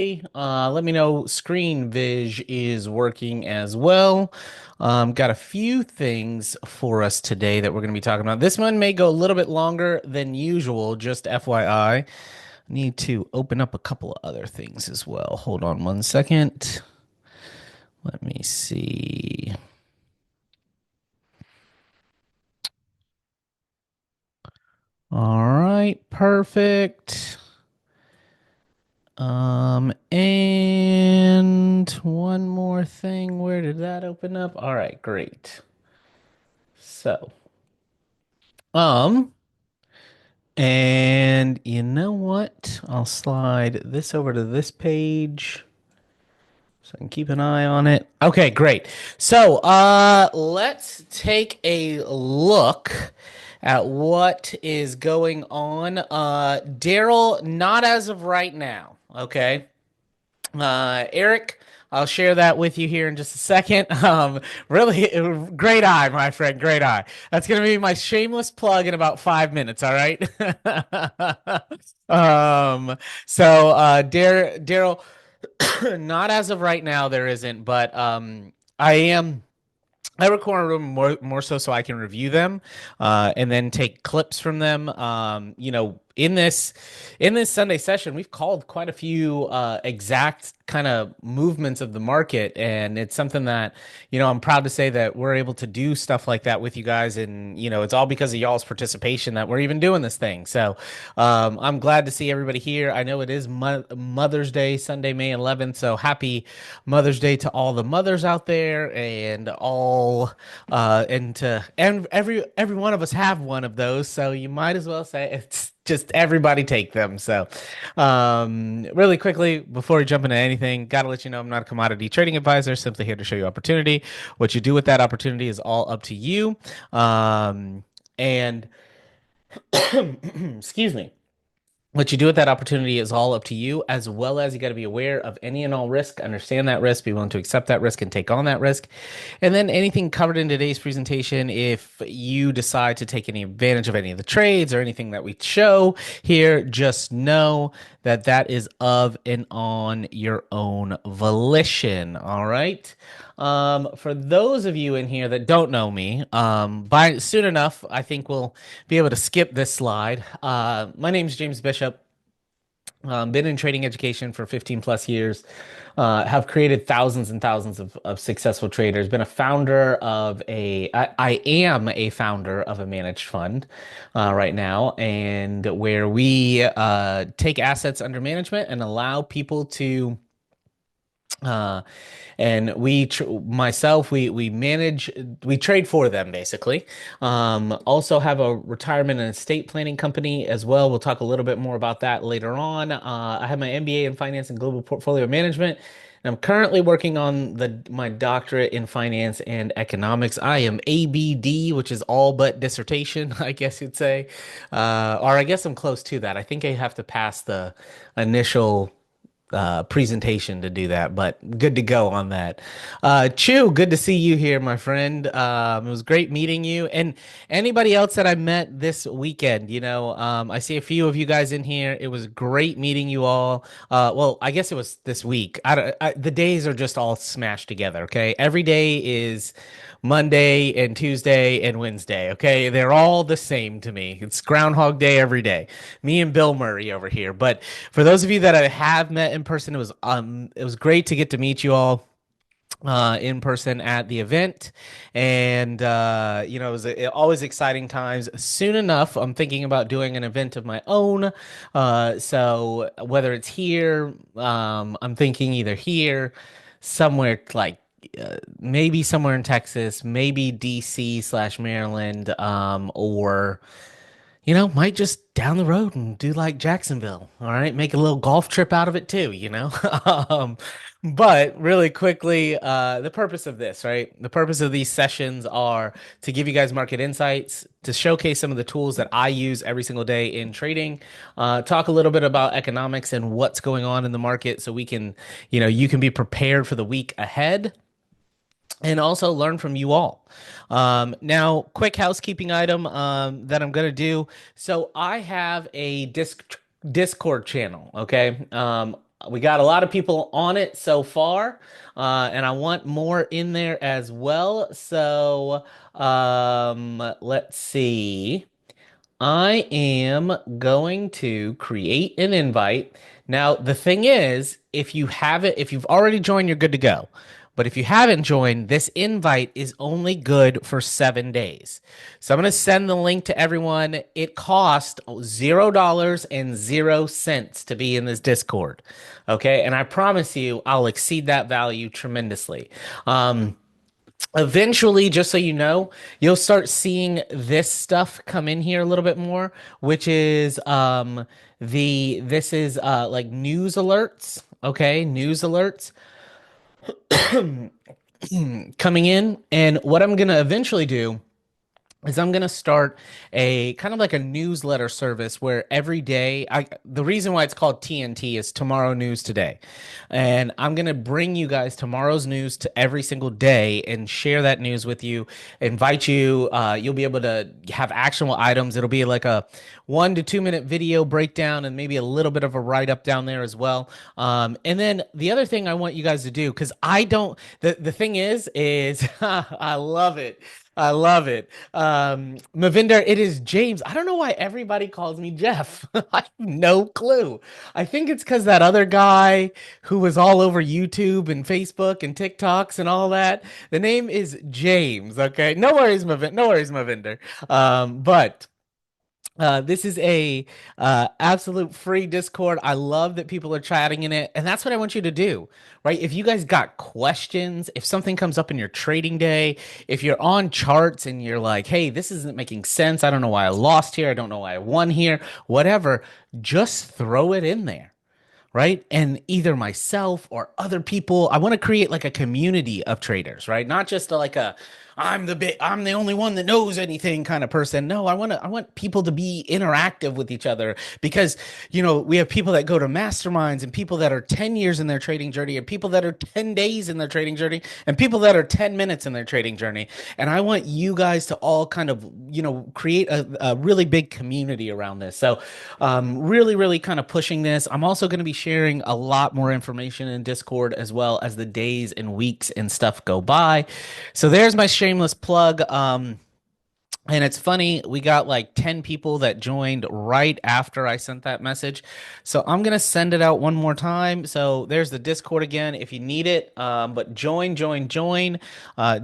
Let me know Screen Viz is working as well. Got a few things for us today that we're going to be talking about. This one may go a little bit longer than usual, just FYI. Need to open up a couple of other things as well. Hold on one second. Let me see. All right, perfect. And one more thing. Where did that open up? All right, great. So, um, and you know what? I'll slide this over to this page so I can keep an eye on it. Okay, great. So, let's take a look at what is going on. Daryl, not as of right now. Okay. Eric, I'll share that with you here in just a second. Really great eye, my friend. Great eye. That's gonna be my shameless plug in about 5 minutes. All right. um. Daryl, not as of right now, there isn't, but I am. I record a room more so I can review them, and then take clips from them. In this Sunday session, we've called quite a few exact kind of movements of the market, and it's something that I'm proud to say that we're able to do stuff like that with you guys, and it's all because of y'all's participation that we're even doing this thing. So I'm glad to see everybody here. I know it is Mother's Day, Sunday, May 11th, so happy Mother's Day to all the mothers out there, and every one of us have one of those, so you might as well say it's just everybody take them. So, really quickly, before we jump into anything, got to let you know I'm not a commodity trading advisor, simply here to show you opportunity. What you do with that opportunity is all up to you. And excuse me. What you do with that opportunity is all up to you, as well as you got to be aware of any and all risk, understand that risk, be willing to accept that risk and take on that risk. And then anything covered in today's presentation, if you decide to take any advantage of any of the trades or anything that we show here, just know that that is of and on your own volition. All right. For those of you in here that don't know me, by soon enough, I think we'll be able to skip this slide. My name is James Bishop. Been in trading education for 15 plus years. Have created thousands and thousands of successful traders. Been a founder of I am a founder of a managed fund right now, and where we take assets under management and allow people to uh, and we manage, we trade for them basically. Also have a retirement and estate planning company as well. We'll talk a little bit more about that later on. I have my MBA in finance and global portfolio management. And I'm currently working on my doctorate in finance and economics. I am ABD, which is all but dissertation, I guess you'd say. Or I guess I'm close to that. I think I have to pass the initial presentation to do that, but good to go on that. Chew, good to see you here, my friend. It was great meeting you, and anybody else that I met this weekend. I see a few of you guys in here. It was great meeting you all. Well, I guess it was this week. The days are just all smashed together. Okay, every day is Monday and Tuesday and Wednesday. Okay, they're all the same to me. It's Groundhog Day every day. Me and Bill Murray over here, but for those of you that I have met in person, it was great to get to meet you all in person at the event, and it was always exciting times. Soon enough, I'm thinking about doing an event of my own. So whether it's here, I'm thinking either here, somewhere like. Maybe somewhere in Texas, maybe DC/Maryland, or might just down the road and do like Jacksonville. All right. Make a little golf trip out of it too. um, but really quickly, the purpose of this, right? The purpose of these sessions are to give you guys market insights, to showcase some of the tools that I use every single day in trading, talk a little bit about economics and what's going on in the market so you can be prepared for the week ahead and also learn from you all. Now, quick housekeeping item that I'm going to do. So I have a Discord channel, okay? we got a lot of people on it so far, and I want more in there as well. So, let's see. I am going to create an invite. Now, the thing is, if you've already joined, you're good to go. But if you haven't joined, this invite is only good for 7 days. So I'm going to send the link to everyone. It cost $0 and 0 cents to be in this Discord. Okay. And I promise you, I'll exceed that value tremendously. Eventually, just so you know, you'll start seeing this stuff come in here a little bit more, which is this is like news alerts, okay? News alerts coming in. And what I'm gonna eventually do is I'm going to start a kind of like a newsletter service where every day the reason why it's called TNT is tomorrow news today. And I'm going to bring you guys tomorrow's news to every single day and share that news with you, invite you. You'll be able to have actionable items. It'll be like a 1 to 2 minute video breakdown and maybe a little bit of a write up down there as well. And then the other thing I want you guys to do, because I don't, the thing is I love it. I love it. Mavinder, it is James. I don't know why everybody calls me Jeff. I have no clue. I think it's because that other guy who was all over YouTube and Facebook and TikToks and all that. The name is James. Okay. No worries, Mavinder. No worries, Mavinder. But this is a absolute free Discord. I love that people are chatting in it, and that's what I want you to do, right? If you guys got questions, if something comes up in your trading day, if you're on charts and you're like, "Hey, this isn't making sense. I don't know why I lost here. I don't know why I won here." Whatever, just throw it in there, right? And either myself or other people, I want to create like a community of traders, right? Not just like a I'm the only one that knows anything kind of person. No, I want people to be interactive with each other because, we have people that go to masterminds and people that are 10 years in their trading journey and people that are 10 days in their trading journey and people that are 10 minutes in their trading journey. And I want you guys to all kind of, create a really big community around this. So, really, really kind of pushing this. I'm also going to be sharing a lot more information in Discord as well as the days and weeks and stuff go by. So there's my shameless plug. And it's funny, we got like 10 people that joined right after I sent that message. So I'm going to send it out one more time. So there's the Discord again if you need it. But join, join, join.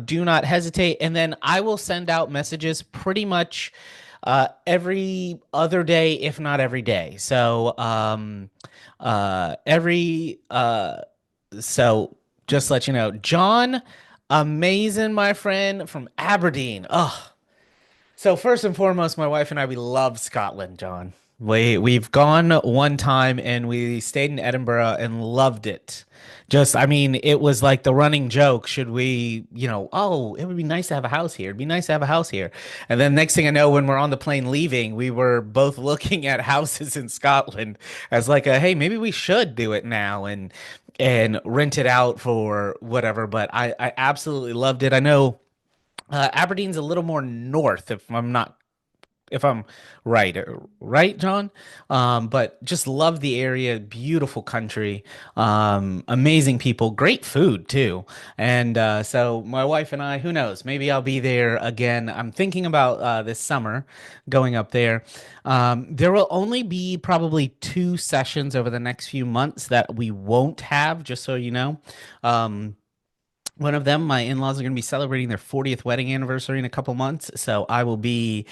Do not hesitate. And then I will send out messages pretty much every other day, if not every day. So just let you know, John, amazing, my friend from Aberdeen. Oh, so first and foremost, my wife and I, we love Scotland, John. We've gone one time and we stayed in Edinburgh and loved it. I mean, it was like the running joke. Should we, oh, it would be nice to have a house here. It'd be nice to have a house here. And then next thing I know, when we're on the plane leaving, we were both looking at houses in Scotland as like hey, maybe we should do it now and rent it out for whatever. But I absolutely loved it. I know Aberdeen's a little more north, if I'm right, right, John. But just love the area, beautiful country, amazing people, great food too. And so my wife and I, who knows, maybe I'll be there again. I'm thinking about this summer going up there. There will only be probably 2 sessions over the next few months that we won't have, just so you know. One of them, my in-laws are going to be celebrating their 40th wedding anniversary in a couple months, so I will be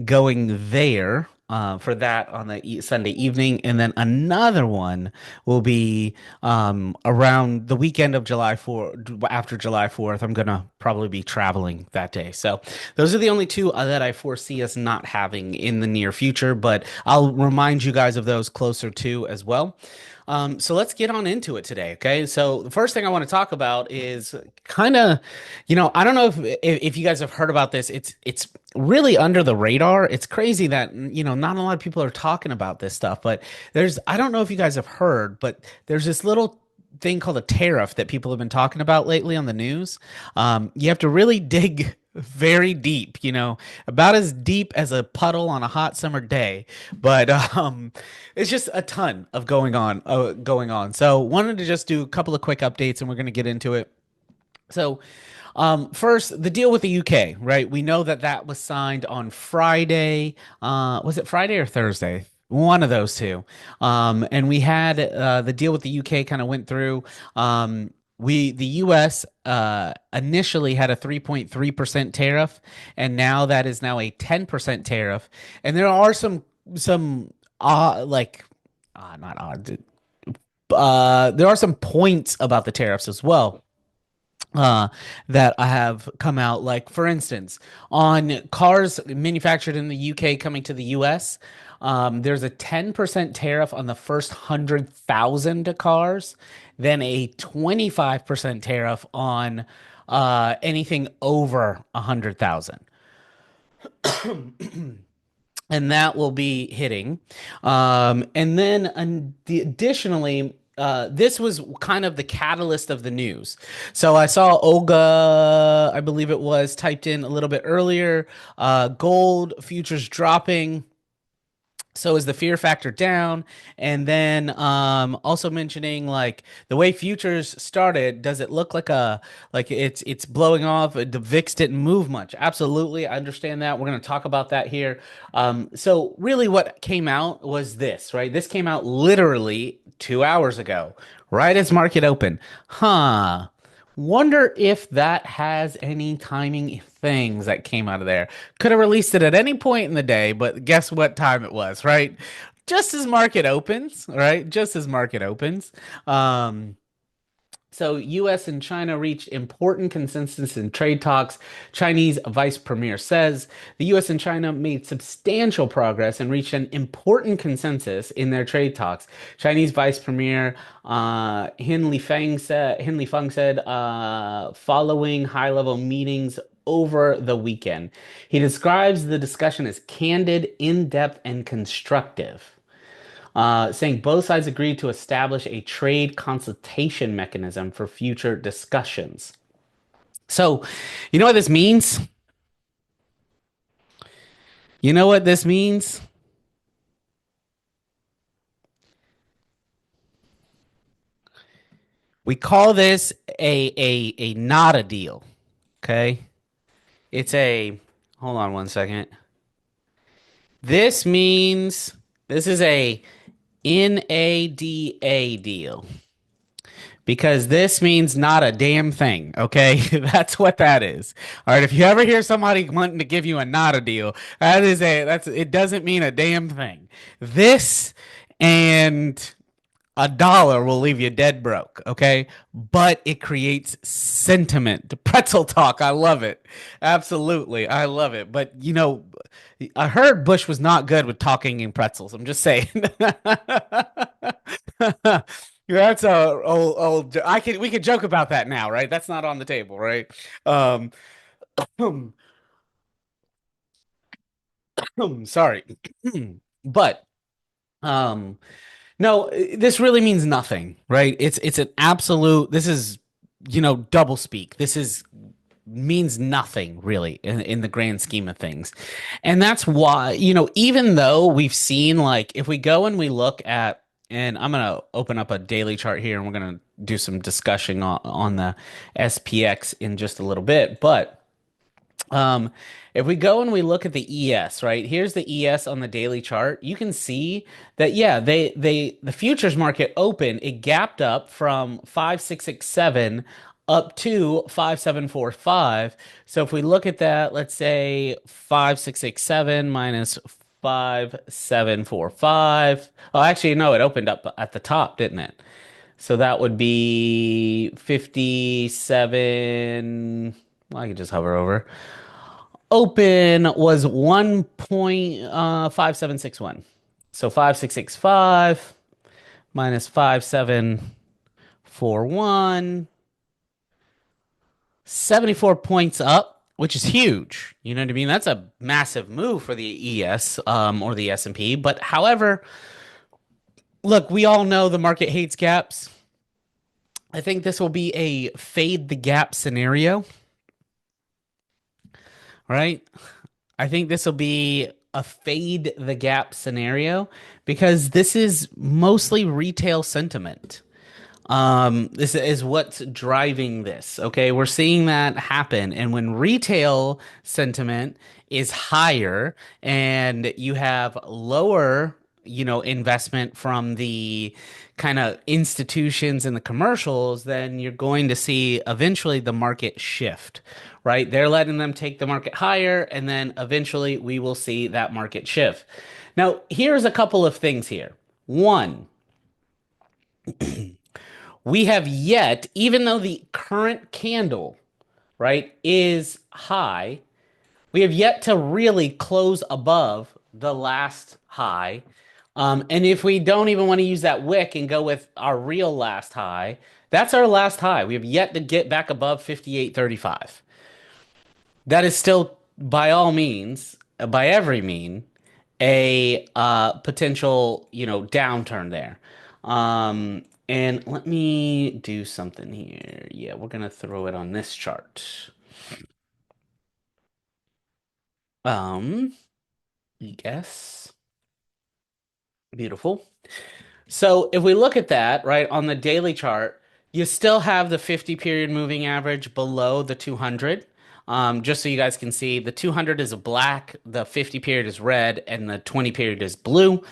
going there for that on the Sunday evening, and then another one will be around the weekend of July 4th. After July 4th, I'm gonna probably be traveling that day. So those are the only two that I foresee us not having in the near future, but I'll remind you guys of those closer to as well. So let's get on into it today. Okay. So the first thing I want to talk about is kind of, I don't know if you guys have heard about this. It's really under the radar. It's crazy that, not a lot of people are talking about this stuff, but I don't know if you guys have heard, but there's this little thing called a tariff that people have been talking about lately on the news. You have to really dig very deep, about as deep as a puddle on a hot summer day. But it's just a ton of going on. So wanted to just do a couple of quick updates, and we're going to get into it. So, first, the deal with the UK, right? We know that that was signed on Friday. Was it Friday or Thursday? One of those two. And we had the deal with the UK kind of went through. The US initially had a 3.3% tariff, and that is now a 10% tariff. And there are some like not odd. There are some points about the tariffs as well that I have come out. Like, for instance, on cars manufactured in the UK coming to the US, there's a 10% tariff on the first 100,000 cars, then a 25% tariff on anything over 100,000. And that will be hitting. And then additionally, this was kind of the catalyst of the news. So I saw Olga, I believe it was, typed in a little bit earlier, gold futures dropping. So is the fear factor down? And then also mentioning like the way futures started, does it look like it's blowing off? The VIX didn't move much. Absolutely, I understand that. We're going to talk about that here. So really what came out was this, right? This came out literally 2 hours ago, right as market open. Huh. Wonder if that has any timing things that came out of there. Could have released it at any point in the day, but guess what time it was, right? Just as market opens, right? Just as market opens. Um, so, US and China reached important consensus in trade talks. Chinese vice premier says the US and China made substantial progress and reached an important consensus in their trade talks. Chinese vice premier Hin Lifeng said following high-level meetings over the weekend. He describes the discussion as candid, in-depth, and constructive, saying both sides agreed to establish a trade consultation mechanism for future discussions. So, you know what this means? You know what this means? We call this a not a deal. Okay. It's a hold on one second. This means this is a NADA deal. Because this means not a damn thing, okay? That's what that is. All right, if you ever hear somebody wanting to give you a not a deal, that's it doesn't mean a damn thing. This and a dollar will leave you dead broke, okay? But it creates sentiment. Pretzel talk, I love it. Absolutely, I love it. But I heard Bush was not good with talking in pretzels. I'm just saying. That's a old. We could joke about that now, right? That's not on the table, right? Um, sorry, but um, no, this really means nothing, right? It's an absolute. This is double speak. This is means nothing really in the grand scheme of things. And that's why, even though we've seen, like, if we go and we look at, and I'm going to open up a daily chart here and we're going to do some discussion on the SPX in just a little bit. But um, if we go and we look at the ES, right? Here's the ES on the daily chart. You can see that, yeah, the futures market open, it gapped up from 5667 up to 5745. So if we look at that, let's say 5667 minus 5745. Oh, actually, no, it opened up at the top, didn't it? So that would be 57. Well, I could just hover over. Open was 1.5761. So 5665 minus 5741, 74 points up, which is huge. You know what I mean? That's a massive move for the ES or the S&P. But however, look, we all know the market hates gaps. I think this will be a fade the gap scenario. right? I think this will be a fade the gap scenario because this is mostly retail sentiment. This is what's driving this. Okay. We're seeing that happen. And when retail sentiment is higher and you have lower, investment from the kind of institutions and the commercials, then you're going to see eventually the market shift, right? They're letting them take the market higher, and then eventually we will see that market shift. Now, here's a couple of things here. One, we have yet, even though the current candle, right, is high, we have yet to really close above the last high. And if we don't even want to use that wick and go with our real last high, that's our last high. We have yet to get back above 58.35. That is still, by all means, by every mean, a potential, downturn there. And let me do something here. Yeah, we're gonna throw it on this chart. Um, yes, beautiful. So if we look at that, right, on the daily chart, you still have the 50 period moving average below the 200. Just so you guys can see, the 200 is a black, the 50 period is red, and the 20 period is blue.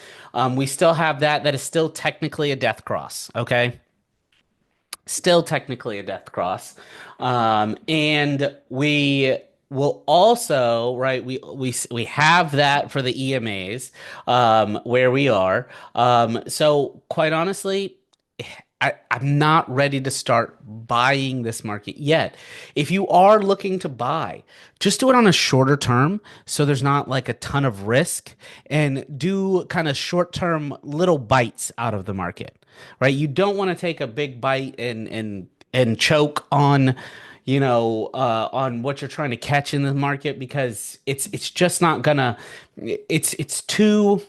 We still have that. That is still technically a death cross, okay? Still technically a death cross. And we will also, right, we have that for the EMAs, where we are. So quite honestly, I'm not ready to start buying this market yet. If you are looking to buy, just do it on a shorter term so there's not like a ton of risk, and do kind of short term little bites out of the market, right? You don't want to take a big bite and choke on, on what you're trying to catch in the market, because it's just not gonna, it's too,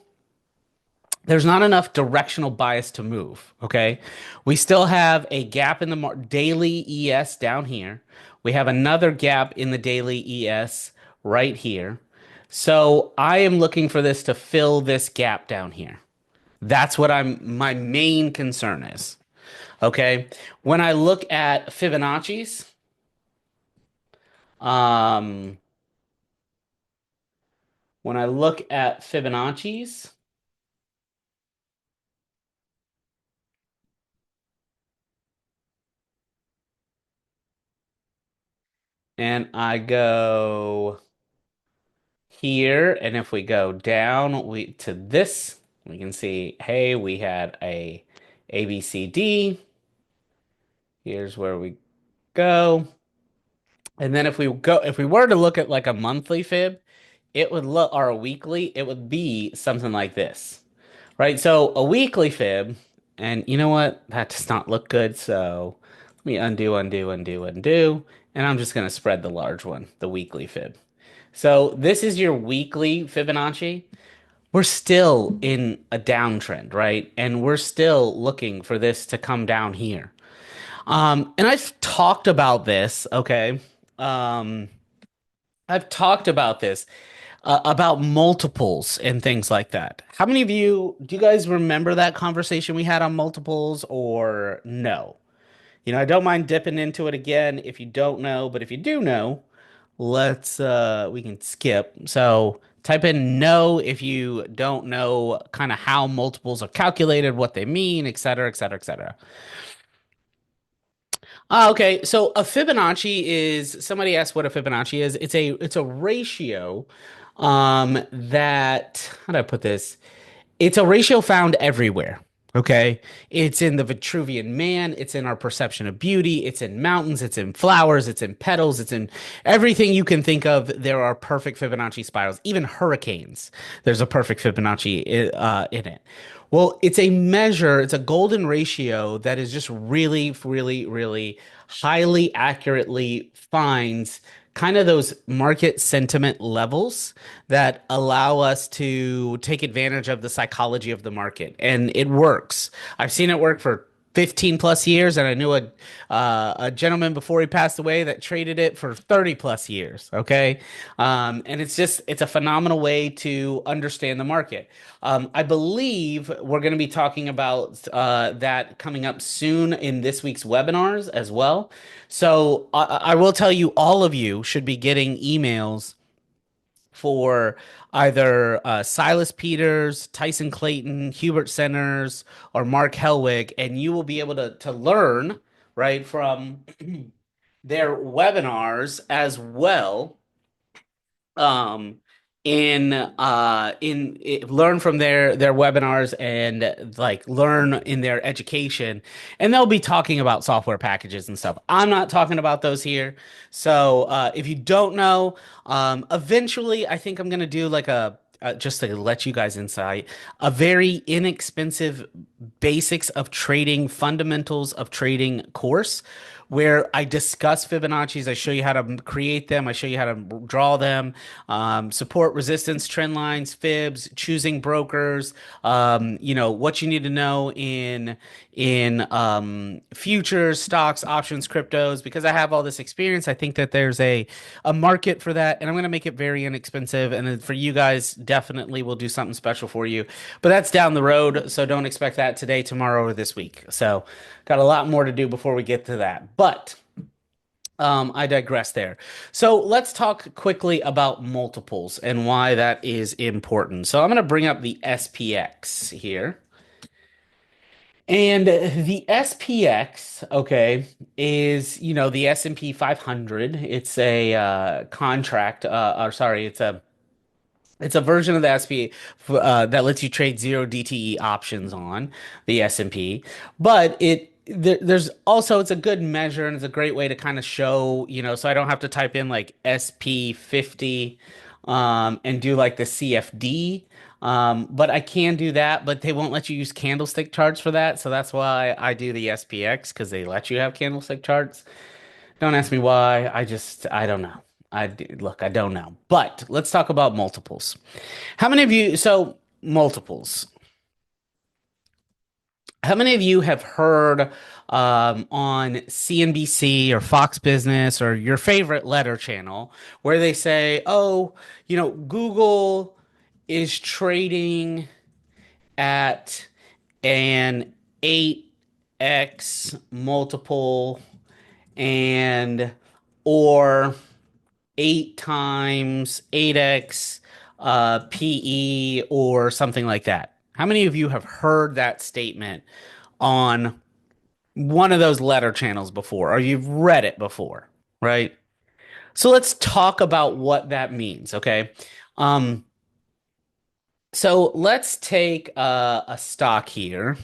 there's not enough directional bias to move. Okay. We still have a gap in the daily ES down here. We have another gap in the daily ES right here. So I am looking for this to fill this gap down here. That's what my main concern is. Okay. When I look at Fibonacci's, um, when I look at Fibonacci's, and I go here, and if we go down we to this, we can see, hey, we had a ABCD. Here's where we go. And then if we were to look at like a monthly fib, it would look, or a weekly, it would be something like this, right? So a weekly fib, and you know what? That does not look good. So let me undo, undo, undo, undo. And I'm just going to spread the large one, the weekly fib. So this is your weekly Fibonacci. We're still in a downtrend, right? And we're still looking for this to come down here. And I've talked about this, okay? Um, I've talked about this, about multiples and things like that. How many of you, do you guys remember that conversation we had on multiples, or no? I don't mind dipping into it again if you don't know, but if you do know, we can skip. So type in no if you don't know kind of how multiples are calculated, what they mean, et cetera, et cetera, et cetera. Okay, so a Fibonacci is, somebody asked what a Fibonacci is. It's a ratio, that, how do I put this? It's a ratio found everywhere. Okay. It's in the Vitruvian Man. It's in our perception of beauty. It's in mountains. It's in flowers. It's in petals. It's in everything you can think of. There are perfect Fibonacci spirals. Even hurricanes, there's a perfect Fibonacci in it. Well, it's a measure, it's a golden ratio that is just really, really, really highly accurately finds kind of those market sentiment levels that allow us to take advantage of the psychology of the market. And it works. I've seen it work for 15 plus years, and I knew a gentleman before he passed away that traded it for 30 plus years. Okay. And it's a phenomenal way to understand the market. I believe we're going to be talking about that coming up soon in this week's webinars as well. So I will tell you, all of you should be getting emails for either Silas Peters, Tyson Clayton, Hubert Centers, or Mark Helwig, and you will be able to learn right from their webinars as well, um learn from their webinars and like learn in their education, and they'll be talking about software packages and stuff. I'm not talking about those here. So if you don't know, eventually I think I'm gonna do like a just to let you guys insight, a very inexpensive basics of trading, fundamentals of trading course where I discuss Fibonacci's. I show you how to create them. I show you how to draw them, support, resistance, trend lines, fibs, choosing brokers. What you need to know in futures, stocks, options, cryptos. Because I have all this experience, I think that there's a market for that, and I'm going to make it very inexpensive. And then for you guys, definitely we'll do something special for you. But that's down the road, so don't expect that today, tomorrow, or this week. So got a lot more to do before we get to that. But I digress there. So let's talk quickly about multiples and why that is important. So I'm going to bring up the SPX here. And the SPX, okay, is, the S&P 500. It's a contract, or sorry, it's a version of the SP that lets you trade zero DTE options on the S&P, but there's also, it's a good measure and it's a great way to kind of show, so I don't have to type in like SP50 and do like the CFD. But I can do that, but they won't let you use candlestick charts for that. So that's why I do the SPX, because they let you have candlestick charts. Don't ask me why. I don't know. Look, I don't know. But let's talk about multiples. How many of you, so multiples, how many of you have heard on CNBC or Fox Business or your favorite letter channel where they say, oh, Google is trading at an 8x multiple and or 8x PE or something like that. How many of you have heard that statement on one of those letter channels before, or you've read it before, right? So let's talk about what that means, okay? Um, so let's take a stock here,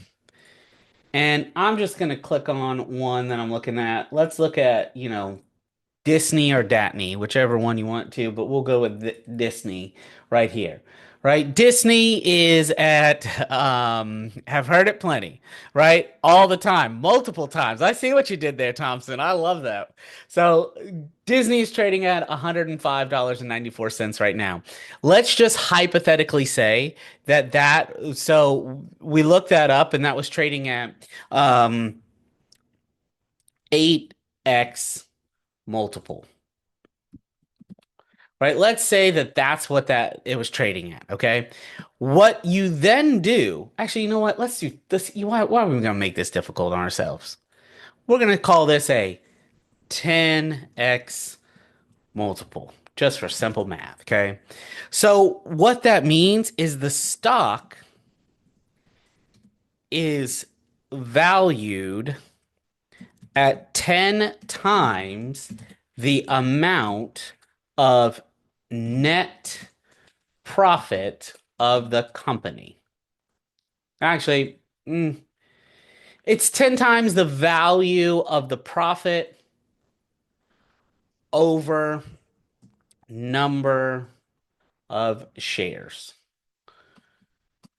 and I'm just going to click on one that I'm looking at. Let's look at, Disney or Datney, whichever one you want to, but we'll go with Disney right here. Right? Disney is at have heard it plenty, right? All the time, multiple times. I see what you did there, Thompson. I love that. So Disney is trading at $105.94 right now. Let's just hypothetically say so we looked that up and that was trading at 8x multiple, right? Let's say that that's what that it was trading at. Okay. What you then do, actually, you know what? Let's do this. Why are we going to make this difficult on ourselves? We're going to call this a 10x multiple just for simple math. Okay. So what that means is the stock is valued at 10 times the amount of net profit of the company. Actually, it's 10 times the value of the profit over number of shares,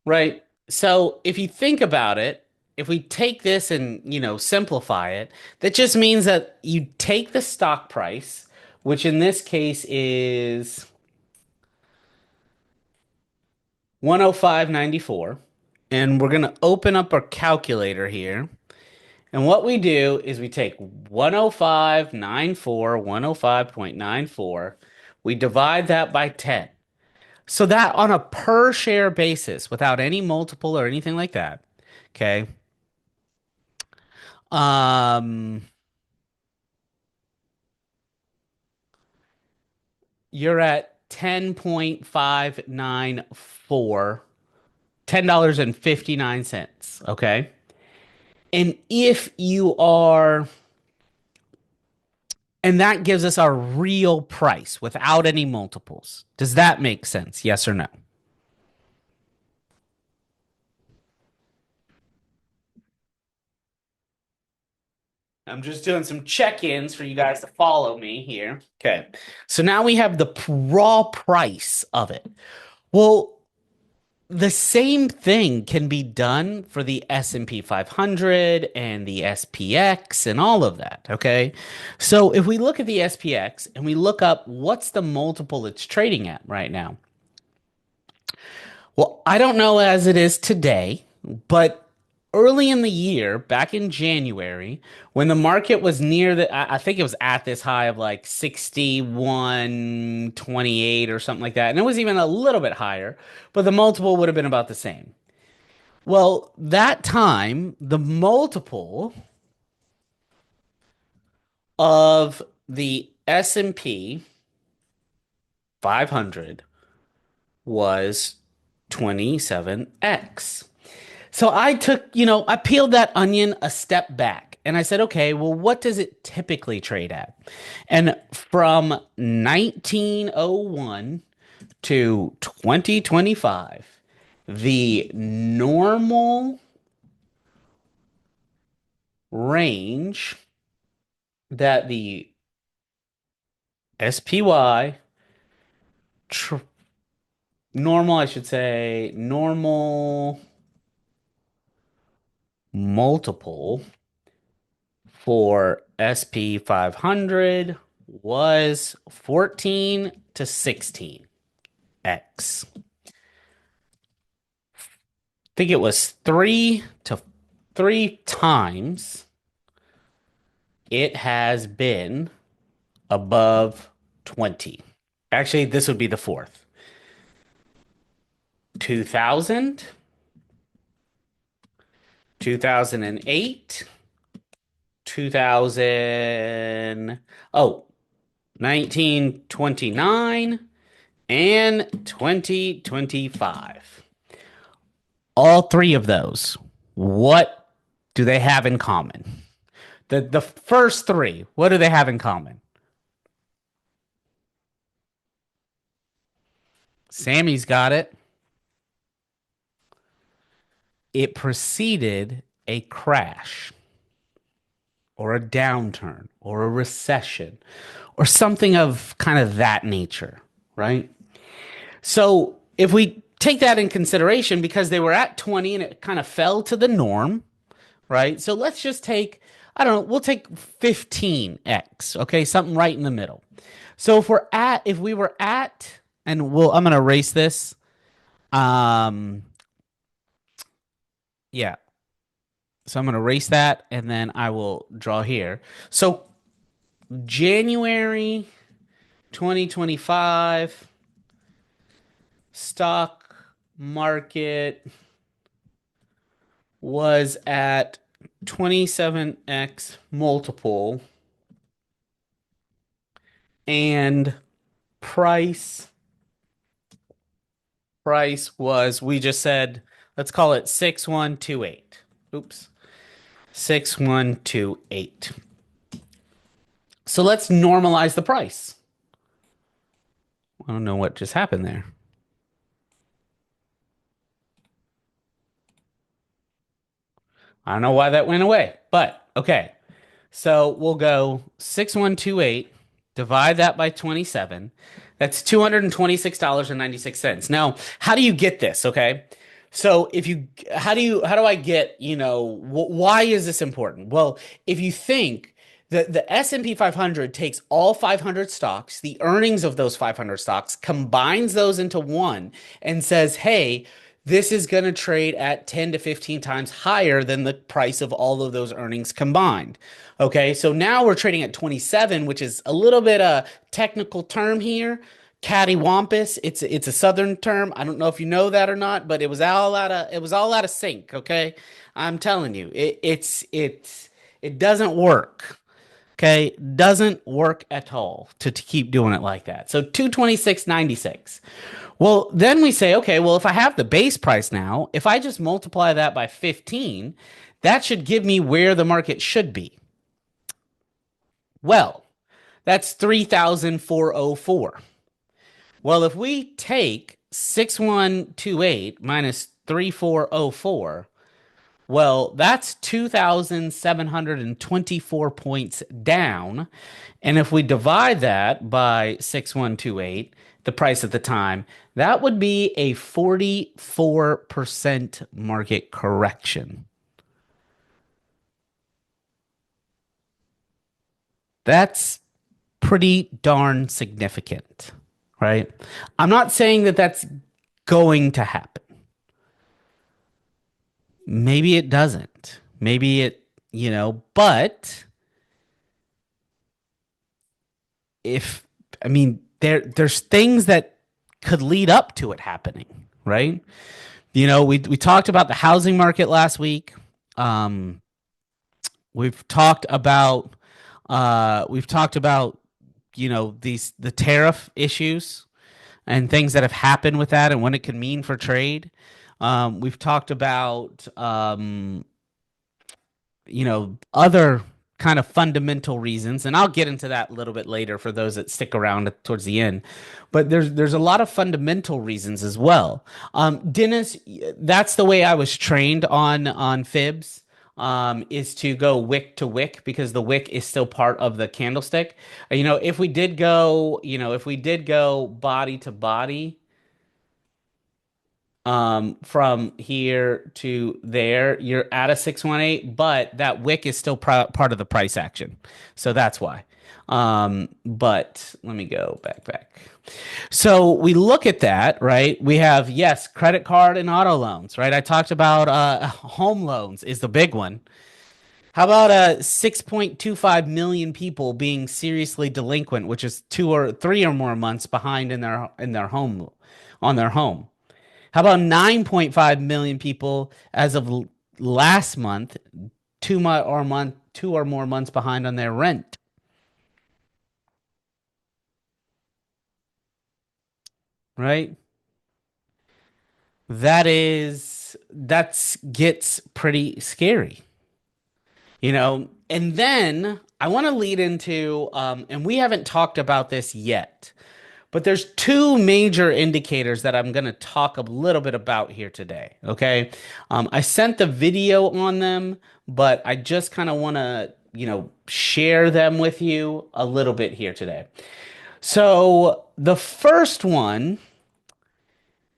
right? So if you think about it, if we take this and, simplify it, that just means that you take the stock price, which in this case is 105.94. And we're going to open up our calculator here. And what we do is we take 105.94, 105.94, we divide that by 10. So that on a per share basis, without any multiple or anything like that, okay, um, you're at 10.594, $10.59, okay? And if you are, and that gives us our real price without any multiples. Does that make sense? Yes or no? I'm just doing some check-ins for you guys to follow me here. Okay. So now we have the raw price of it. Well, the same thing can be done for the S&P 500 and the SPX and all of that, okay? So if we look at the SPX and we look up what's the multiple it's trading at right now. Well, I don't know as it is today, but early in the year, back in January, when the market was near I think it was at this high of like 61.28 or something like that. And it was even a little bit higher, but the multiple would have been about the same. Well, that time, the multiple of the S&P 500 was 27x. So I took, I peeled that onion a step back and I said, okay, well, what does it typically trade at? And from 1901 to 2025, the normal range that the SPY tr normal, I should say, normal multiple for SP 500 was 14 to 16x. I think it was three times it has been above 20. Actually, this would be the fourth. 2000, 2008, 2000, oh, 1929 and 2025. All three of those, what do they have in common? The first three, what do they have in common? Sammy's got it. It preceded a crash or a downturn or a recession or something of kind of that nature, right? So if we take that in consideration, because they were at 20 and it kind of fell to the norm, right? So let's just take, I don't know, we'll take 15x, okay? Something right in the middle. So if we were at, I'm going to erase this. Um, yeah. So I'm going to erase that and then I will draw here. So January 2025 stock market was at 27x multiple and price price was, we just said, let's call it 6128. Oops. 6128. So let's normalize the price. I don't know what just happened there. I don't know why that went away, but okay. So we'll go 6128, divide that by 27. That's $226.96. Now, how do you get this? Okay. So how do I get, why is this important? Well, if you think that the S&P 500 takes all 500 stocks, the earnings of those 500 stocks, combines those into one and says, hey, this is going to trade at 10 to 15 times higher than the price of all of those earnings combined. Okay, so now we're trading at 27, which is a little bit a technical term here. Cattywampus. It's a southern term. I don't know if you know that or not, but it was all out of sync. Okay, I'm telling you, it doesn't work. Okay, doesn't work at all to keep doing it like that. So 226.96. Well, then we say, okay, well, if I have the base price now, if I just multiply that by 15, that should give me where the market should be. Well, that's 3,404. Well, if we take 6128 minus 3,404, well, that's 2,724 points down. And if we divide that by 6128, the price at the time, that would be a 44% market correction. That's pretty darn significant, right? I'm not saying that that's going to happen. Maybe it doesn't. Maybe it, but if I mean there's things that could lead up to it happening, right? We talked about the housing market last week. Um, we've talked about the tariff issues and things that have happened with that and what it could mean for trade. We've talked about other kind of fundamental reasons, and I'll get into that a little bit later for those that stick around towards the end. But there's a lot of fundamental reasons as well. Dennis, that's the way I was trained on fibs. Is to go wick to wick because the wick is still part of the candlestick. If we did go body to body, from here to there, you're at a 618, but that wick is still part of the price action. So that's why. But let me go back. So we look at that, right? We have, yes, credit card and auto loans, right? I talked about home loans is the big one. How about 6.25 million people being seriously delinquent, which is 2 or 3 or more months behind in their home on their home? How about 9.5 million people as of last month, 2 or more months behind on their rent? Right? That gets pretty scary, And then I want to lead into, and we haven't talked about this yet. But there's two major indicators that I'm going to talk a little bit about here today. Okay. I sent the video on them, but I just kind of want to, share them with you a little bit here today. So the first one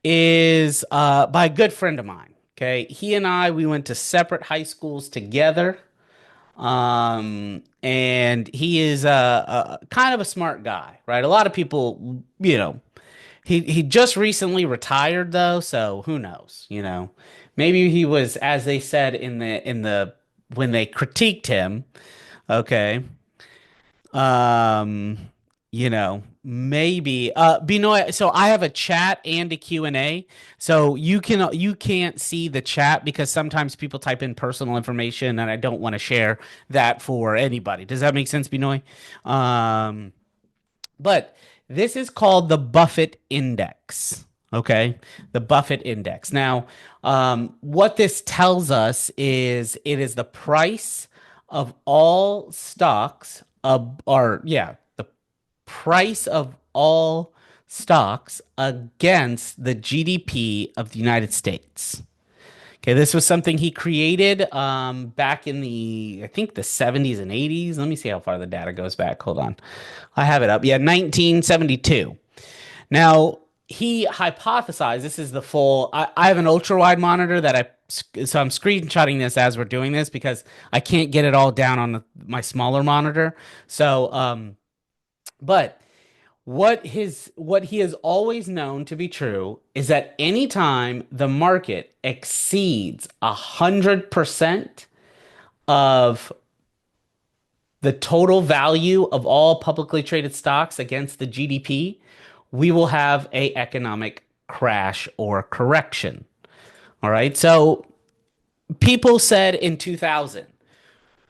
is by a good friend of mine. Okay. He and we went to separate high schools together. And he is a kind of a smart guy, right? A lot of people, he just recently retired though, so who knows, Maybe he was, as they said in the when they critiqued him, okay. Um, maybe Benoit, so I have a chat and a Q&A. So you can't see the chat because sometimes people type in personal information and I don't want to share that for anybody. Does that make sense, Benoit? But this is called the Buffett Index. Okay, the Buffett Index. Now, what this tells us is it is the price of all stocks the price of all stocks against the GDP of the United States. Okay, this was something he created back in I think the 70s and 80s. Let me see how far the data goes back. Hold on. I have it up. Yeah, 1972. Now, he hypothesized, this is the full, I have an ultra wide monitor so I'm screenshotting this as we're doing this because I can't get it all down on my smaller monitor. So, but what he has always known to be true is that anytime the market exceeds 100% of the total value of all publicly traded stocks against the GDP, we will have a economic crash or correction. All right. So people said in 2000,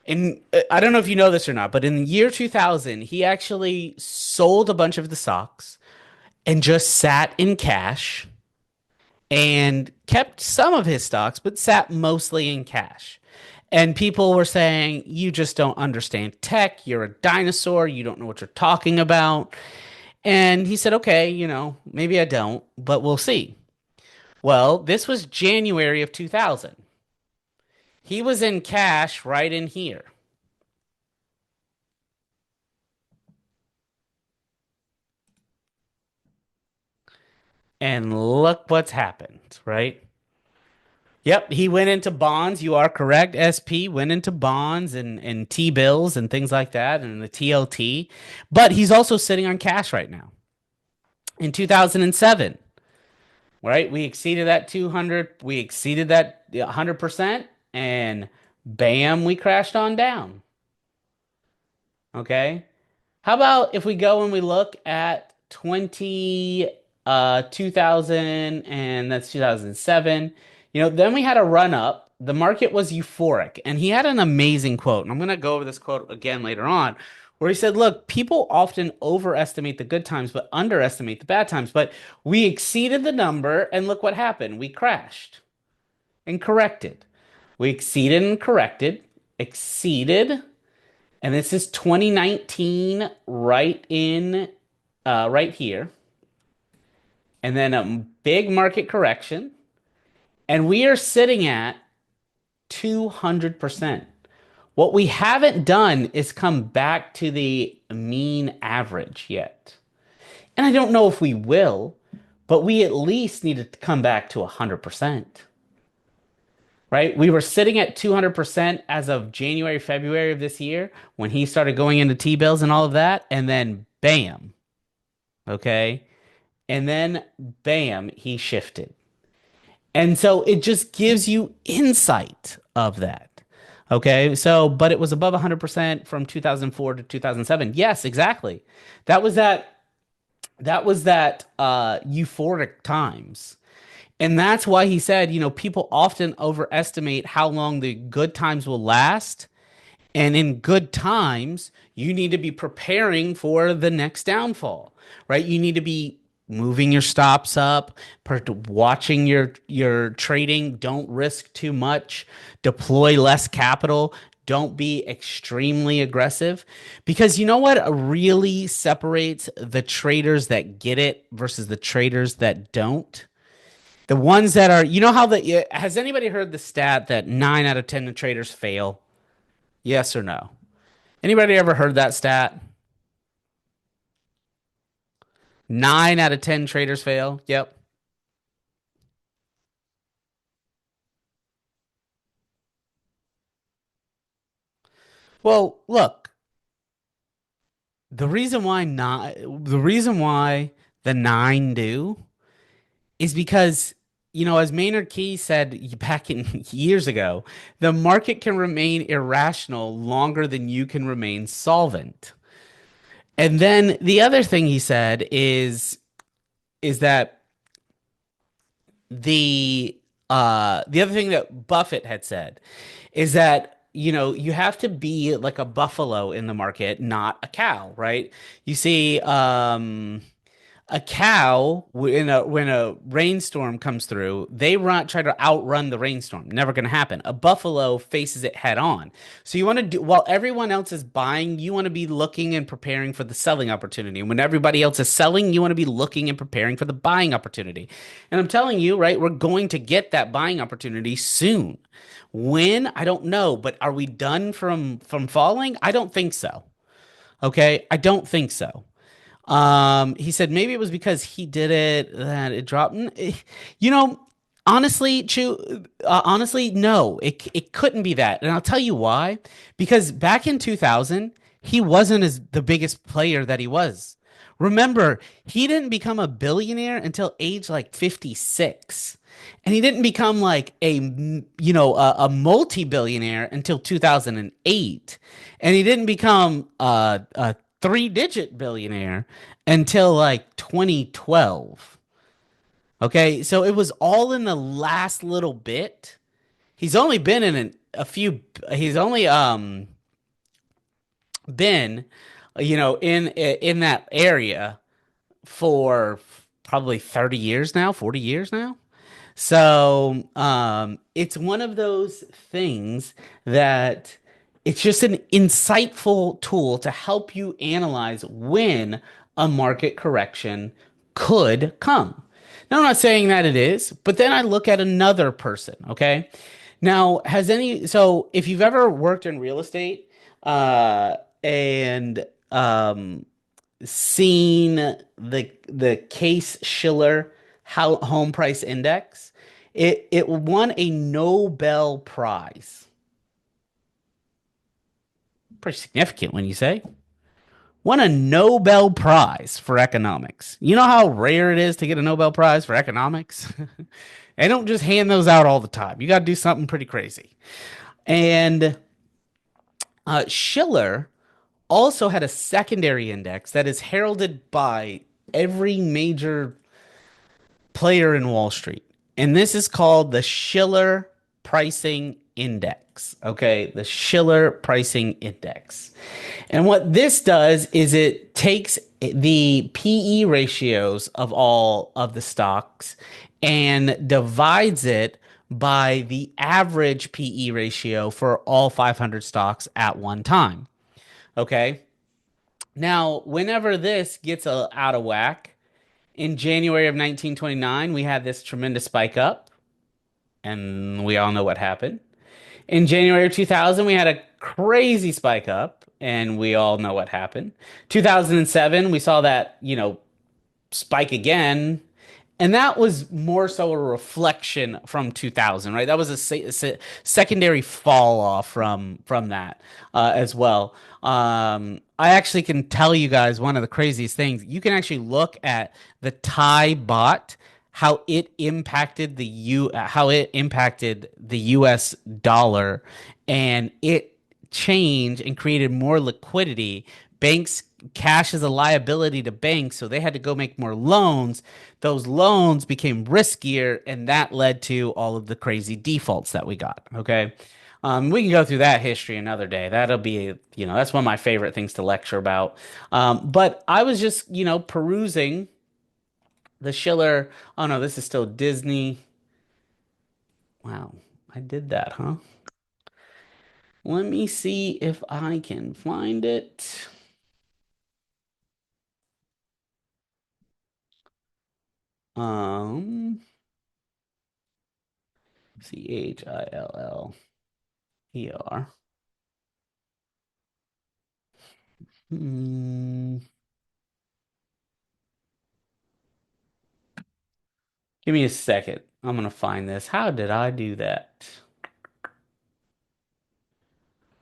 and I don't know if you know this or not, but in the year 2000, he actually sold a bunch of the stocks and just sat in cash and kept some of his stocks, but sat mostly in cash. And people were saying, you just don't understand tech. You're a dinosaur. You don't know what you're talking about. And he said, okay, maybe I don't, but we'll see. Well, this was January of 2000. He was in cash right in here. And look what's happened, right? Yep, he went into bonds. You are correct. SP went into bonds and T bills and things like that and the TLT. But he's also sitting on cash right now. In 2007, right? We exceeded that 200, we exceeded that 100%, and bam, we crashed on down. Okay. How about if we go and we look at 2000, and that's 2007. Then we had a run up. The market was euphoric, and he had an amazing quote. And I'm going to go over this quote again later on, where he said, "Look, people often overestimate the good times, but underestimate the bad times. But we exceeded the number, and look what happened. We crashed and corrected. We exceeded and corrected, exceeded, and this is 2019 right here, and then a big market correction, and we are sitting at 200%. What we haven't done is come back to the mean average yet. And I don't know if we will, but we at least need to come back to 100%. Right? We were sitting at 200% as of January, February of this year when he started going into T-bills and all of that. And then bam. Okay. And then bam, he shifted. And so it just gives you insight of that. Okay. So, but it was above 100% from 2004 to 2007. Yes, exactly. That was that euphoric times. And that's why he said, people often overestimate how long the good times will last. And in good times, you need to be preparing for the next downfall, right? You need to be moving your stops up, watching your trading. Don't risk too much. Deploy less capital. Don't be extremely aggressive, because you know what really separates the traders that get it versus the traders that don't? The ones that are, has anybody heard the stat that 9 out of 10 traders fail? Yes or no? Anybody ever heard that stat? 9 out of 10 traders fail. Yep. Well, look, the reason why the 9 do is because, as Maynard Keynes said back in years ago, the market can remain irrational longer than you can remain solvent. And then the other thing he said is that the other thing that Buffett had said is that you have to be like a buffalo in the market, not a cow, right? You see, a cow when a rainstorm comes through, they try to outrun the rainstorm. Never going to happen. A buffalo faces it head on. So you want to do, while everyone else is buying, you want to be looking and preparing for the selling opportunity. And when everybody else is selling, you want to be looking and preparing for the buying opportunity. And I'm telling you, right, we're going to get that buying opportunity soon. When? I don't know, but are we done from falling? I don't think so. Okay? I don't think so. He said maybe it was because he did it that it dropped. You know, honestly, honestly, no, it couldn't be that. And I'll tell you why. Because back in 2000, he wasn't as the biggest player that he was. Remember, he didn't become a billionaire until age like 56. And he didn't become like a multi-billionaire until 2008. And he didn't become a three-digit billionaire until like 2012. Okay, so it was all in the last little bit. He's only been in a few. He's only been, in that area for probably 30 years now, 40 years now. So it's one of those things that it's just an insightful tool to help you analyze when a market correction could come. Now, I'm not saying that it is, but then I look at another person, okay? Now, so if you've ever worked in real estate, and seen the Case Shiller home price index, it won a Nobel Prize. Pretty significant when you say. Won a Nobel Prize for economics. You know how rare it is to get a Nobel Prize for economics? They don't just hand those out all the time. You got to do something pretty crazy. And Schiller also had a secondary index that is heralded by every major player in Wall Street. And this is called the Schiller Pricing Index. Okay, the Schiller Pricing Index. And what this does is it takes the PE ratios of all of the stocks and divides it by the average PE ratio for all 500 stocks at one time. Okay. Now, whenever this gets out of whack, in January of 1929, we had this tremendous spike up, and we all know what happened. In January of 2000, we had a crazy spike up, and we all know what happened. 2007, we saw that, spike again. And that was more so a reflection from 2000, right? That was a secondary fall off from that as well. I actually can tell you guys one of the craziest things. You can actually look at the Thai bot, how it impacted the U.S. dollar, and it changed and created more liquidity. Banks cash is a liability to banks, so they had to go make more loans. Those loans became riskier, and that led to all of the crazy defaults that we got. Okay. We can go through that history another day. That'll be, that's one of my favorite things to lecture about. But I was just, perusing the Schiller. Oh no, this is still Disney. Wow, I did that, huh? Let me see if I can find it. Um, Chiller. Hmm. Give me a second. I'm gonna find this. How did I do that?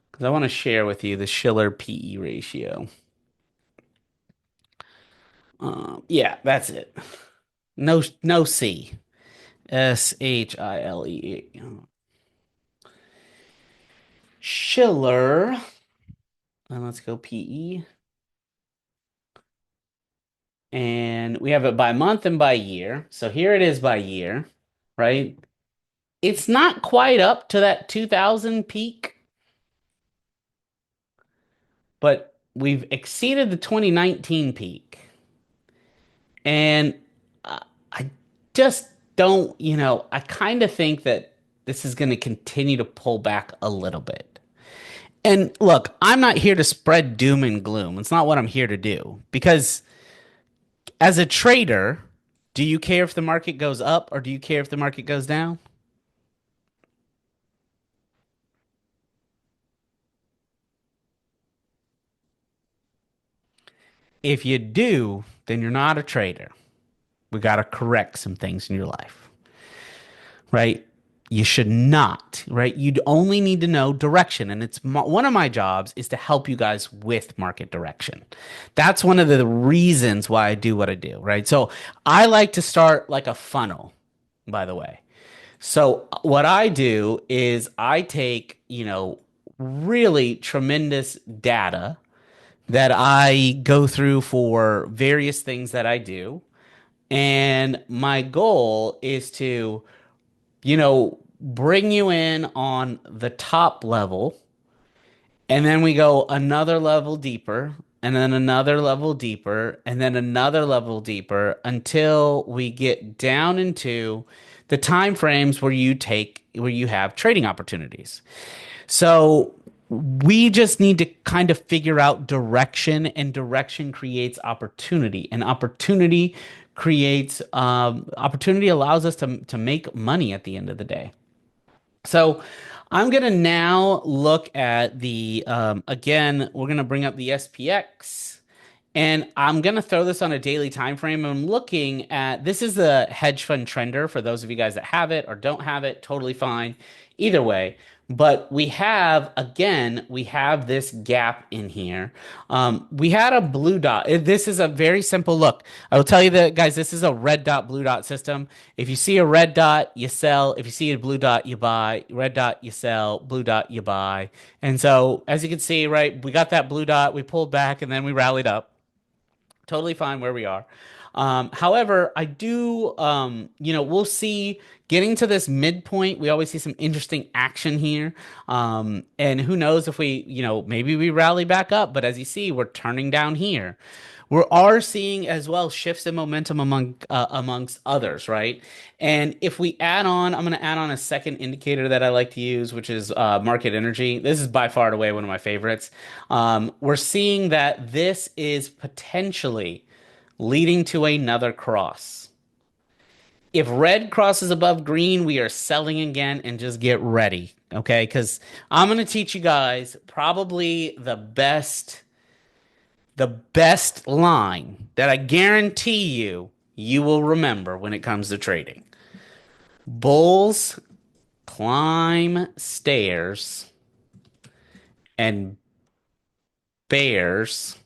Because I want to share with you the Schiller PE ratio. Yeah, that's it. No C. Schille. Schiller. And let's go PE. And we have it by month and by year. So here it is by year, right? It's not quite up to that 2000 peak, but we've exceeded the 2019 peak. And I just don't, I kind of think that this is going to continue to pull back a little bit. And look, I'm not here to spread doom and gloom. It's not what I'm here to do. Because as a trader, do you care if the market goes up or do you care if the market goes down? If you do, then you're not a trader. We got to correct some things in your life, right? You should not, right? You'd only need to know direction. And one of my jobs is to help you guys with market direction. That's one of the reasons why I do what I do, right? So I like to start like a funnel, by the way. So what I do is I take, really tremendous data that I go through for various things that I do. And my goal is to bring you in on the top level, and then we go another level deeper, and then another level deeper, and then another level deeper until we get down into the time frames where you have trading opportunities. So we just need to kind of figure out direction, and direction creates opportunity, and opportunity allows us to make money at the end of the day. So I'm going to now look at again, we're going to bring up the SPX, and I'm going to throw this on a daily time frame. I'm looking at this is the hedge fund trender for those of you guys that have it or don't have it, totally fine. Either way, but we have this gap in here. We had a blue dot. This is a very simple look. I will tell you that, guys, this is a red dot, blue dot system. If you see a red dot, you sell. If you see a blue dot, you buy. Red dot, you sell. Blue dot, you buy. And so, as you can see, right, we got that blue dot, we pulled back, and then we rallied up. Totally fine where we are. However, I do, we'll see getting to this midpoint. We always see some interesting action here. And who knows if maybe we rally back up. But as you see, we're turning down here. We are seeing as well shifts in momentum amongst others, right? And if we add on, I'm going to add on a second indicator that I like to use, which is market energy. This is by far and away one of my favorites. We're seeing that this is potentially leading to another cross. If red crosses above green, we are selling again, and just get ready, okay? Because I'm going to teach you guys probably the best line that I guarantee you will remember when it comes to trading. Bulls climb stairs and bears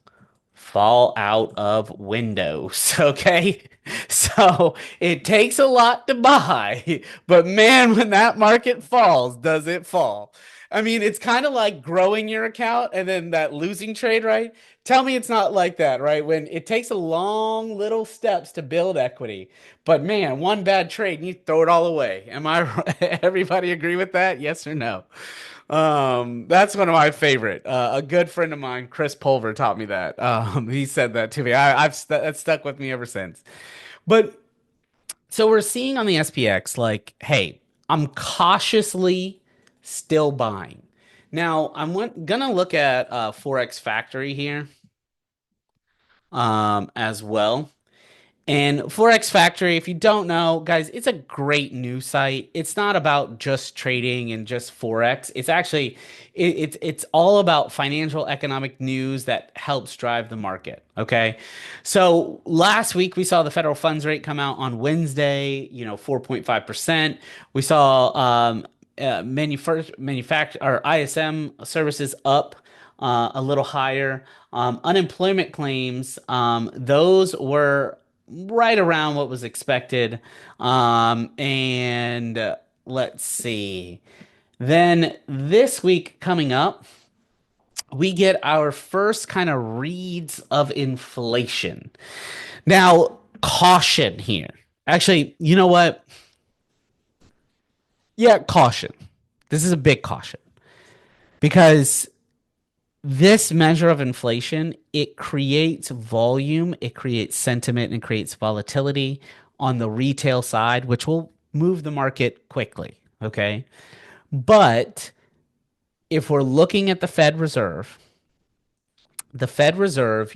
fall out of windows. Okay. So it takes a lot to buy, but man, when that market falls, does it fall? I mean, it's kind of like growing your account and then that losing trade, right? Tell me it's not like that, right? When it takes a long little steps to build equity, but man, one bad trade and you throw it all away. Am I right? Everybody agree with that? Yes or no? That's one of my favorite. A good friend of mine, Chris Pulver, taught me that. He said that to me. That's stuck with me ever since. But so we're seeing on the SPX, like, hey, I'm cautiously still buying. Now gonna look at Forex Factory here, as well. And Forex Factory, if you don't know, guys, it's a great news site. It's not about just trading and just Forex. It's actually it's all about financial economic news that helps drive the market. Okay. So last week we saw the federal funds rate come out on Wednesday, 4.5%. We saw manufacture or ISM services up a little higher. Unemployment claims, those were right around what was expected. And let's see. Then this week coming up, we get our first kind of reads of inflation. Now, caution here. Actually, you know what? Yeah, caution. This is a big caution because this measure of inflation, it creates volume, it creates sentiment, and creates volatility on the retail side, which will move the market quickly. Okay. But if we're looking at the Fed Reserve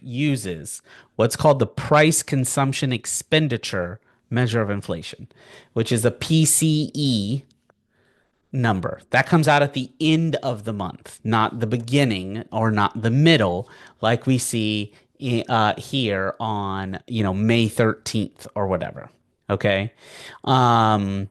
uses what's called the price consumption expenditure measure of inflation, which is a PCE number. That comes out at the end of the month, not the beginning or not the middle, like we see here on, May 13th or whatever. Okay. Um,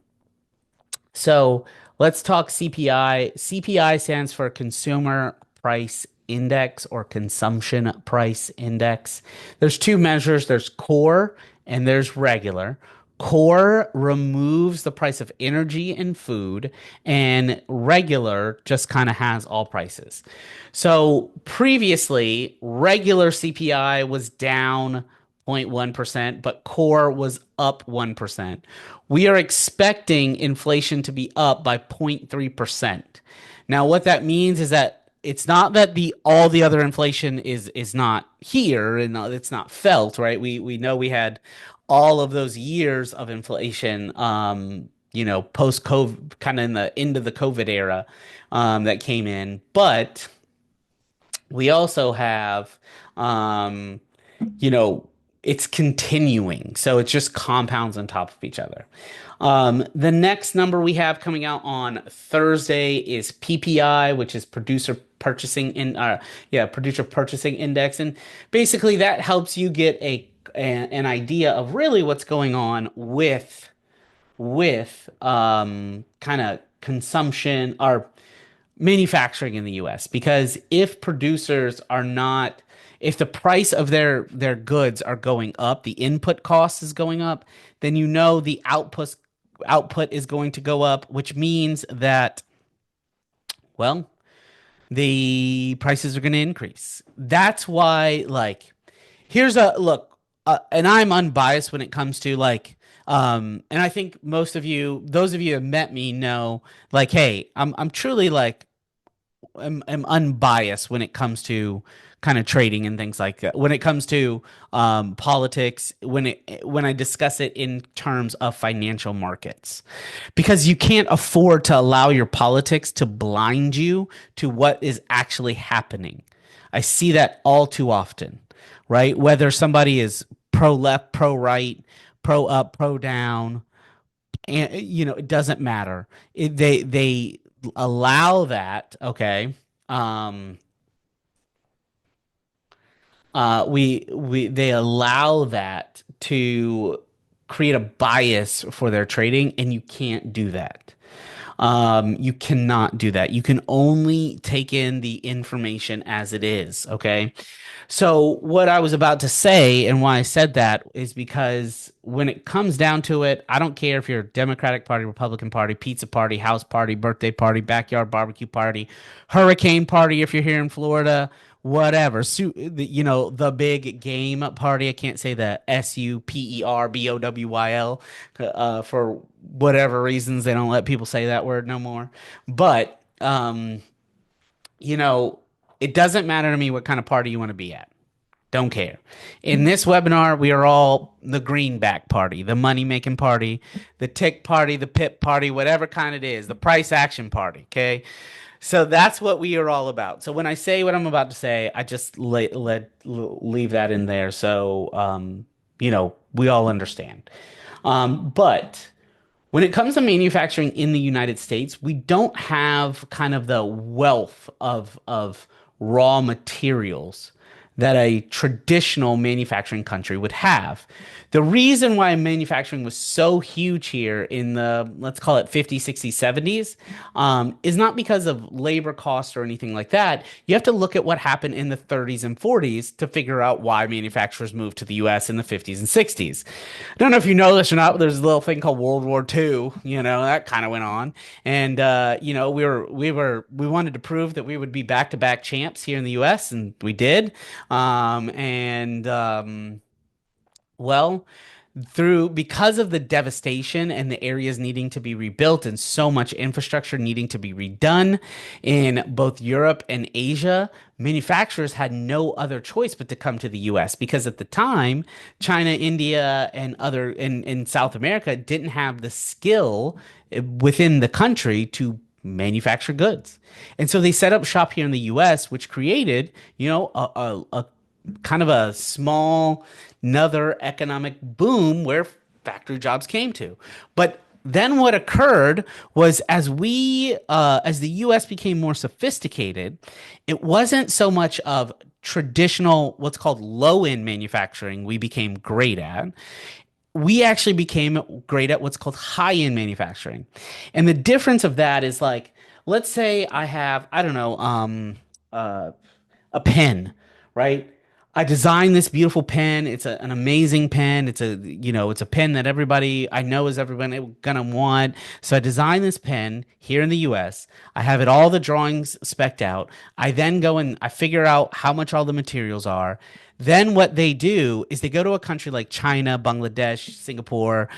So let's talk CPI. CPI stands for Consumer Price Index or Consumption Price Index. There's two measures, there's core and there's regular. Core removes the price of energy and food, and regular just kind of has all prices. So previously, regular CPI was down 0.1%, but core was up 1%. We are expecting inflation to be up by 0.3%. Now, what that means is that it's not that the all the other inflation is not here and it's not felt, right? We know we had all of those years of inflation, post COVID, kind of in the end of the COVID era, that came in, but we also have, um, you know, it's continuing. So it just compounds on top of each other. The next number we have coming out on Thursday is PPI, which is producer purchasing index, and basically that helps you get an idea of really what's going on with kind of consumption or manufacturing in the US, because if the price of their goods are going up, the input cost is going up, then the output is going to go up, which means that, well, the prices are going to increase. That's why, like, here's a look, and I'm unbiased when it comes to and I think most of you, those of you who have met me, know, like, hey, I'm truly like, am unbiased when it comes to kind of trading and things like that. When it comes to politics, when I discuss it in terms of financial markets, because you can't afford to allow your politics to blind you to what is actually happening. I see that all too often, right? Whether somebody is pro left, pro right, pro up, pro down, and it doesn't matter. They allow that, okay? Um, we they allow that to create a bias for their trading, and you can't do that. You cannot do that. You can only take in the information as it is, okay? So what I was about to say and why I said that is because when it comes down to it, I don't care if you're Democratic Party, Republican Party, pizza party, house party, birthday party, backyard barbecue party, hurricane party if you're here in Florida, whatever. The big game party. I can't say the SUPERBOWYL for whatever reasons they don't let people say that word no more. But you know, it doesn't matter to me what kind of party you want to be at. Don't care. In this webinar, we are all the greenback party, the money making party, the tick party, the pip party, whatever kind it is, the price action party. Okay. So that's what we are all about. So when I say what I'm about to say, I just leave that in there. So, we all understand. But when it comes to manufacturing in the United States, we don't have kind of the wealth of raw materials that a traditional manufacturing country would have. The reason why manufacturing was so huge here in the, let's call it 50s, 60s, 70s, is not because of labor costs or anything like that. You have to look at what happened in the 30s and 40s to figure out why manufacturers moved to the US in the 50s and 60s. I don't know if you know this or not, but there's a little thing called World War II, that kind of went on. And, we wanted to prove that we would be back-to-back champs here in the US, and we did. Well, because of the devastation and the areas needing to be rebuilt and so much infrastructure needing to be redone in both Europe and Asia, manufacturers had no other choice but to come to the US, because at the time, China, India, and other in South America didn't have the skill within the country to manufacture goods. And so they set up shop here in the US, which created, a kind of a small, another economic boom where factory jobs came to. But then what occurred was, as the US became more sophisticated, it wasn't so much of traditional, what's called low-end manufacturing we became great at. we actually became great at what's called high-end manufacturing. And the difference of that is like, let's say I have, I don't know, uh, a pen, right? I designed this beautiful pen. It's an amazing pen. It's a pen that everybody I know is everybody gonna want. So I designed this pen here in the US. I have it all the drawings specced out. I then go and I figure out how much all the materials are. Then what they do is they go to a country like China, Bangladesh, Singapore,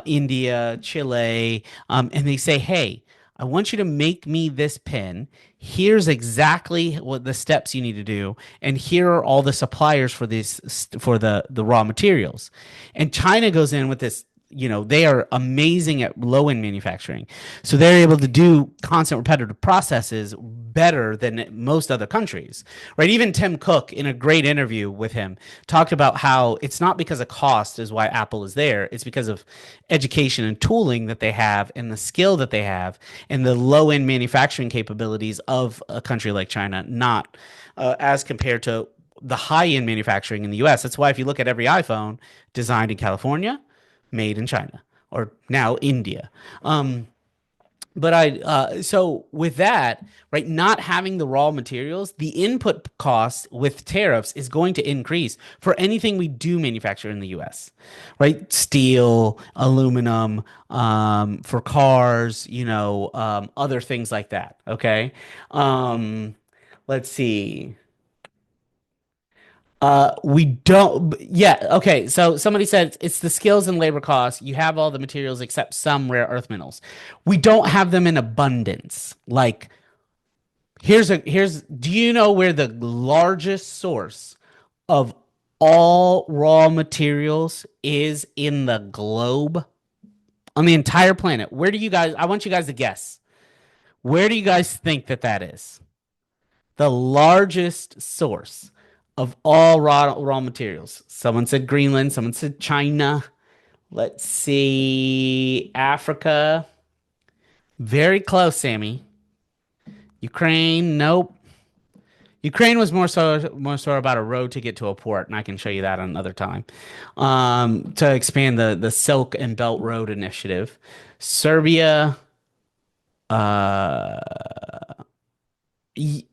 India, Chile, and they say, "Hey, I want you to make me this pen. Here's exactly what the steps you need to do, and here are all the suppliers for the raw materials." And China goes in with this, they are amazing at low end manufacturing. So they're able to do constant repetitive processes better than most other countries, right? Even Tim Cook, in a great interview with him, talked about how it's not because of cost is why Apple is there. It's because of education and tooling that they have and the skill that they have and the low end manufacturing capabilities of a country like China, not as compared to the high end manufacturing in the US. That's why if you look at every iPhone designed in California, made in China, or now India. So with that, right, not having the raw materials, the input cost with tariffs is going to increase for anything we do manufacture in the US, right? Steel, aluminum, for cars, other things like that. Okay. Um, let's see. We don't. Yeah. Okay. So somebody said it's the skills and labor costs. You have all the materials except some rare earth minerals. We don't have them in abundance. Like, do you know where the largest source of all raw materials is in the globe on the entire planet? Where do you guys, I want you guys to guess. Where do you guys think that is? The largest source of all raw materials. Someone said Greenland, someone said China. Let's see, Africa. Very close, Sammy. Ukraine, nope. Ukraine was more so about a road to get to a port, and I can show you that another time. To expand the Silk and Belt Road Initiative. Serbia, uh, y-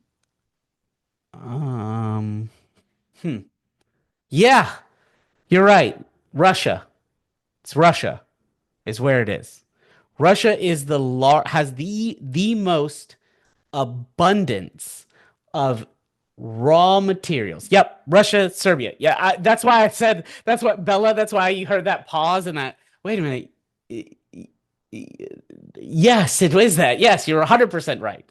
um, hmm. Yeah, you're right. Russia. It's Russia is where it is. Russia is has the most abundance of raw materials. Yep, Russia, Serbia. Yeah, that's why I said that's what Bella. That's why you heard that pause and that. Wait a minute. Yes, it was that. Yes, you're 100% right.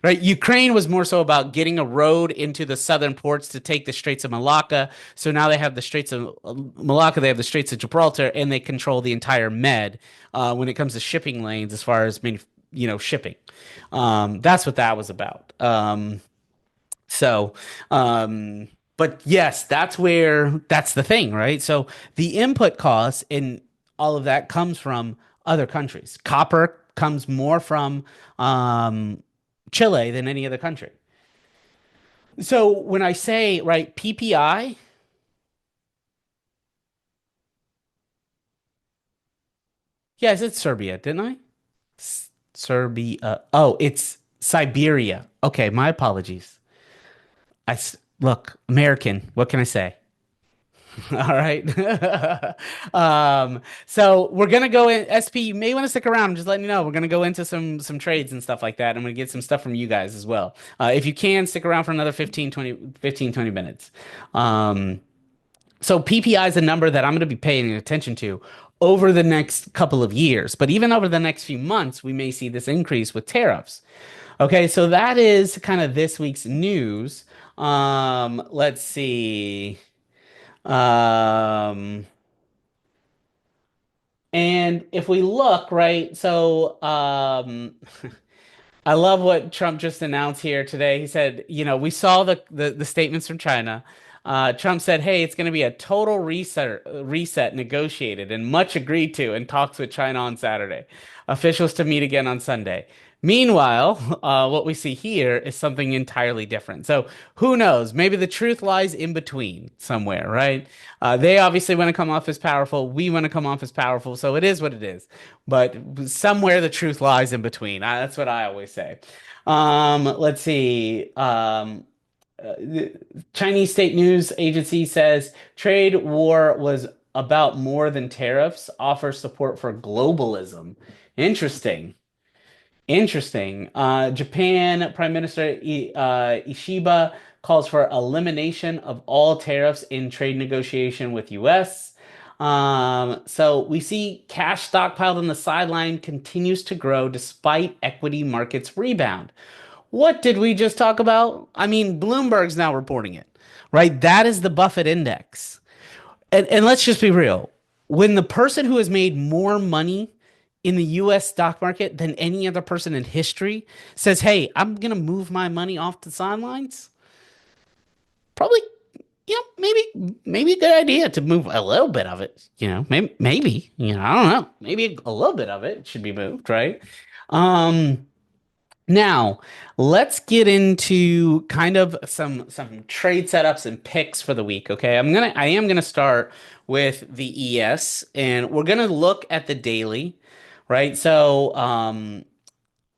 Right. Ukraine was more so about getting a road into the southern ports to take the Straits of Malacca. So now they have the Straits of Malacca, they have the Straits of Gibraltar, and they control the entire Med when it comes to shipping lanes as far as shipping. That's what that was about. So, um, but yes, that's the thing, right? So the input costs in all of that comes from other countries. Copper comes more from Chile than any other country. So when I say, right, PPI, yes, it's Serbia, didn't I? Serbia. Oh, it's Siberia. Okay, my apologies. Look, American. What can I say? All right. So we're gonna go in. SP, you may want to stick around. I'm just letting you know. We're gonna go into some trades and stuff like that. I'm gonna get some stuff from you guys as well. If you can, stick around for another 15, 20 minutes. Um, so PPI is a number that I'm gonna be paying attention to over the next couple of years. But even over the next few months, we may see this increase with tariffs. Okay, so that is kind of this week's news. Let's see. Um, and if we look, right, so I love what Trump just announced here today. He said, we saw the statements from China. Trump said, "Hey, it's going to be a total reset negotiated and much agreed to in talks with China on Saturday. Officials to meet again on Sunday. Meanwhile, what we see here is something entirely different. So who knows? Maybe the truth lies in between somewhere, right? They obviously want to come off as powerful. We want to come off as powerful. So it is what it is. But somewhere the truth lies in between. That's what I always say. Let's see. The Chinese state news agency says trade war was about more than tariffs, offers support for globalism. Interesting. Interesting. Japan Prime Minister Ishiba calls for elimination of all tariffs in trade negotiation with US. So we see cash stockpiled on the sideline continues to grow despite equity markets rebound. What did we just talk about? I mean, Bloomberg's now reporting it, right? That is the Buffett index. And let's just be real. When the person who has made more money in the US stock market than any other person in history says, "Hey, I'm going to move my money off the sidelines," probably, maybe a good idea to move a little bit of it, I don't know. Maybe a little bit of it should be moved, right? Um Now, let's get into kind of some trade setups and picks for the week, okay? I am gonna start with the ES and we're gonna look at the daily, right? So,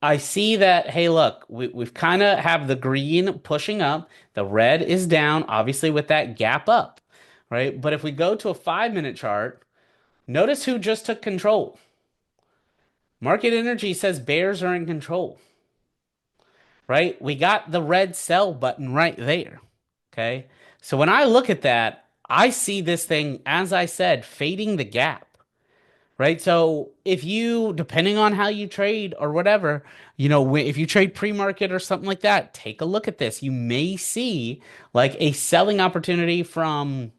I see that, hey, look, we've kind of have the green pushing up, the red is down, obviously with that gap up, right? But if we go to a 5 minute chart, notice who just took control. Market Energy says bears are in control, right? We got the red sell button right there. Okay. So when I look at that, I see this thing, as I said, fading the gap, right? So if you, depending on how you trade or whatever, if you trade pre-market or something like that, take a look at this. You may see like a selling opportunity from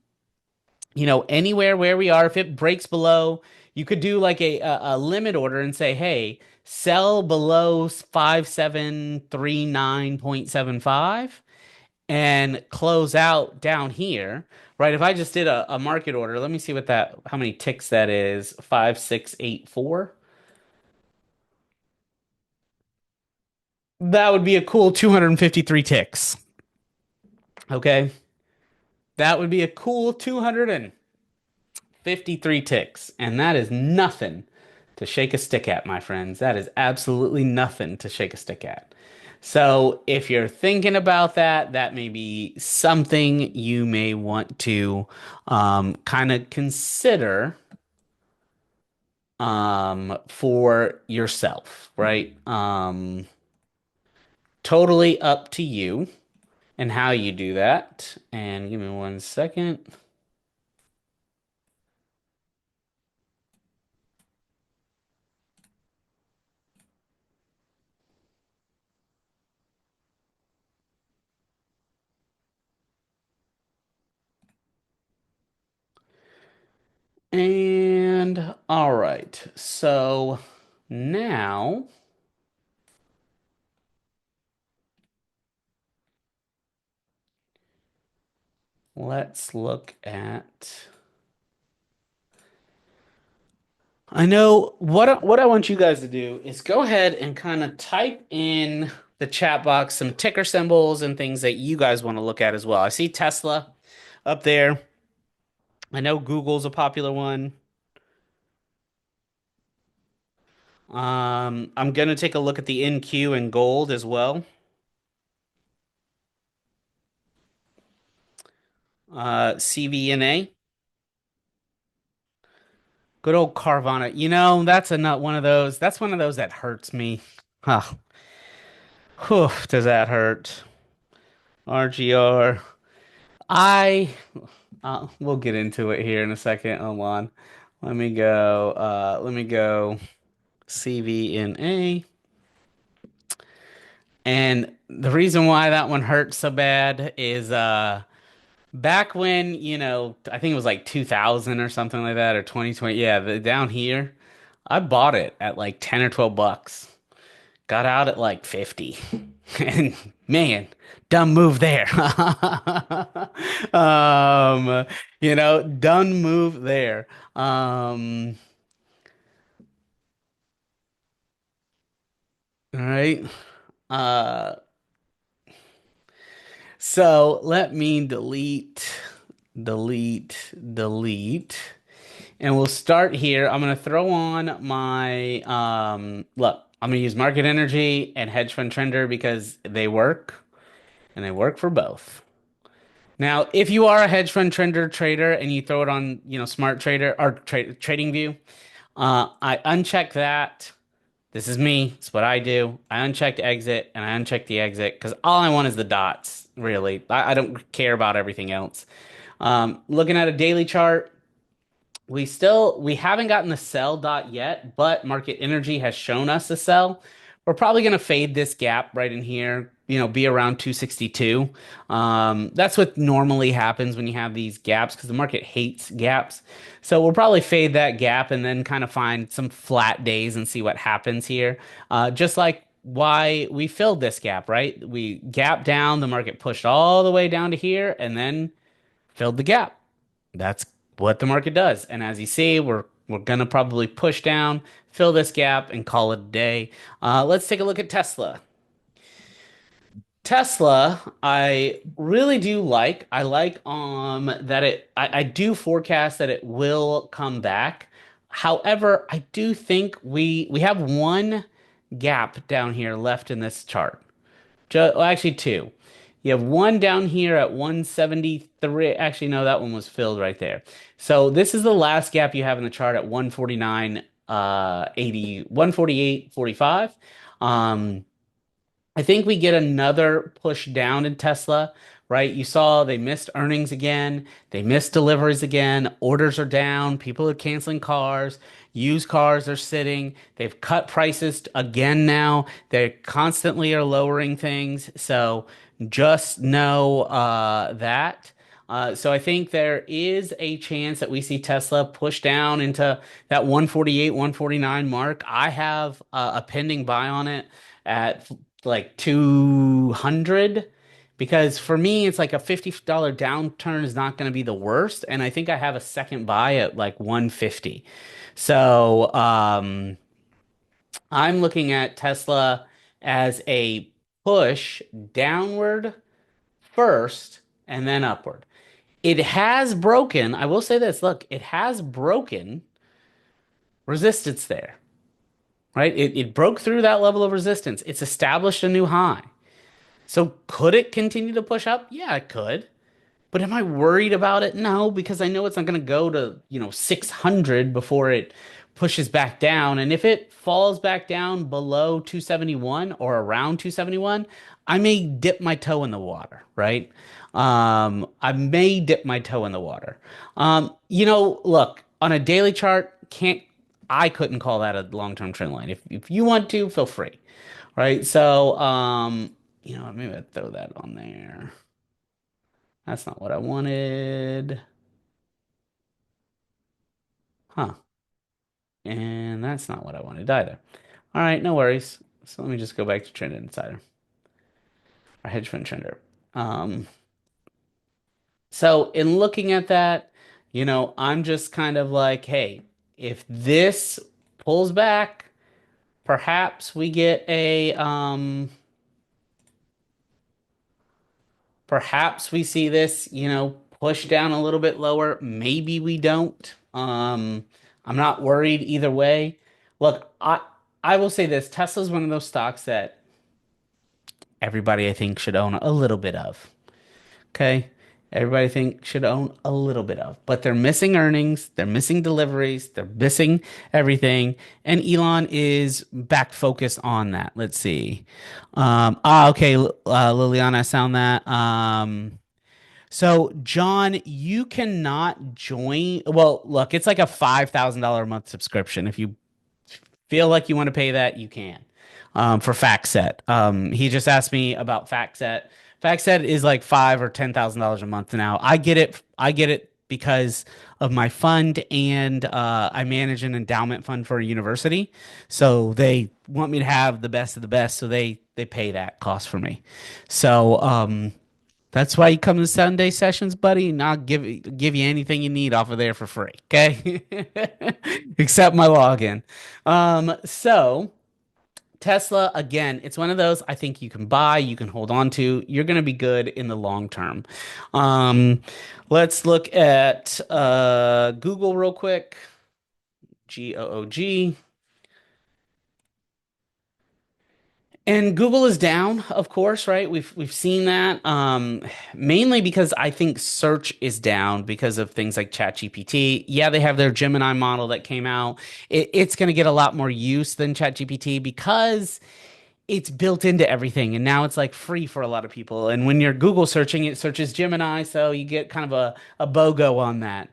anywhere where we are. If it breaks below, you could do like a limit order and say, hey, sell below 5739.75 and close out down here, right? If I just did a market order, let me see how many ticks that is. 5684. That would be a cool 253 ticks. Okay. That would be a cool 253 ticks. And that is nothing to shake a stick at, my friends. That is absolutely nothing to shake a stick at. So if you're thinking about that, that may be something you may want to kind of consider for yourself, right? Totally up to you and how you do that. And give me 1 second. And all right. So now let's look at. I know what I want you guys to do is go ahead and kind of type in the chat box some ticker symbols and things that you guys want to look at as well. I see Tesla up there. I know Google's a popular one. I'm gonna take a look at the NQ and gold as well. CVNA. Good old Carvana. That's a not one of those. That's one of those that hurts me. Huh. Whew, does that hurt? RGR. I we'll get into it here in a second. Hold on. Let me go CVNA. And the reason why that one hurts so bad is back when, I think it was like 2000 or something like that or 2020. Yeah, down here, I bought it at like 10 or 12 bucks. Got out at like 50. And man, dumb move there. Dumb move there. Um, All right. Uh, so let me delete, and we'll start here. I'm gonna throw on my look. I'm gonna use Market Energy and Hedge Fund Trender because they work and they work for both. Now, if you are a hedge fund trender trader and you throw it on, Smart Trader or Trading View, I uncheck that. This is me. It's what I do. I unchecked exit and I uncheck the exit because all I want is the dots, really. I don't care about everything else. Looking at a daily chart, we haven't gotten the sell dot yet, but Market Energy has shown us the sell. We're probably going to fade this gap right in here, be around 262. That's what normally happens when you have these gaps because the market hates gaps. So we'll probably fade that gap and then kind of find some flat days and see what happens here. Just like why we filled this gap, right? We gap down, the market pushed all the way down to here and then filled the gap. That's what the market does. And as you see, we're gonna probably push down, fill this gap, and call it a day. Let's take a look at Tesla. Tesla, I really do like. I like that I do forecast that it will come back. However, I do think we have one gap down here left in this chart. Well, actually, two. You have one down here at 173. Actually, no, that one was filled right there. So this is the last gap you have in the chart at 149, 80, 148.45. I think we get another push down in Tesla, right? You saw they missed earnings again. They missed deliveries again. Orders are down. People are canceling cars. Used cars are sitting. They've cut prices again now. They constantly are lowering things. So just know that. So I think there is a chance that we see Tesla push down into that 148, 149 mark. I have a pending buy on it at like 200 because for me it's like a $50 downturn is not going to be the worst, and I think I have a second buy at like 150. So I'm looking at Tesla as a push downward first and then upward. It has broken, I will say this, look, it has broken resistance there, right? It broke through that level of resistance. It's established a new high. So could it continue to push up? Yeah, it could. But am I worried about it? No, because I know it's not going to go to, 600 before it pushes back down. And if it falls back down below 271 or around 271, I may dip my toe in the water, right? I may dip my toe in the water. Look, on a daily chart, I couldn't call that a long-term trend line. If you want to, feel free. Right? So, maybe I'd throw that on there. That's not what I wanted. Huh. And that's not what I wanted either. All right, no worries. So let me just go back to Trend Insider, or hedge fund trender. Um, so in looking at that, I'm just kind of like, hey, if this pulls back, perhaps we get perhaps we see this, push down a little bit lower. Maybe we don't. I'm not worried either way. Look, I will say this, Tesla's one of those stocks that everybody I think should own a little bit of. Okay? Everybody think should own a little bit of. But they're missing earnings, they're missing deliveries, they're missing everything. And Elon is back focused on that. Let's see. Okay, Liliana, I sound that. So, John, you cannot join. Well, look, it's like a $5,000 a month subscription. If you feel like you want to pay that, you can. For FactSet. He just asked me about FactSet. FactSet is like $5,000 or $10,000 a month now. I get it. I get it because of my fund, and I manage an endowment fund for a university. So they want me to have the best of the best. So they pay that cost for me. So that's why you come to Sunday sessions, buddy, and I'll give you anything you need off of there for free. Okay. Except my login. So Tesla, again, it's one of those I think you can buy, you can hold on to. You're going to be good in the long term. Um, let's look at Google real quick. GOOG. And Google is down, of course, right? We've seen that mainly because I think search is down because of things like ChatGPT. Yeah, they have their Gemini model that came out. It's going to get a lot more use than ChatGPT because it's built into everything, and now it's like free for a lot of people. And when you're Google searching, it searches Gemini, so you get kind of a BOGO on that.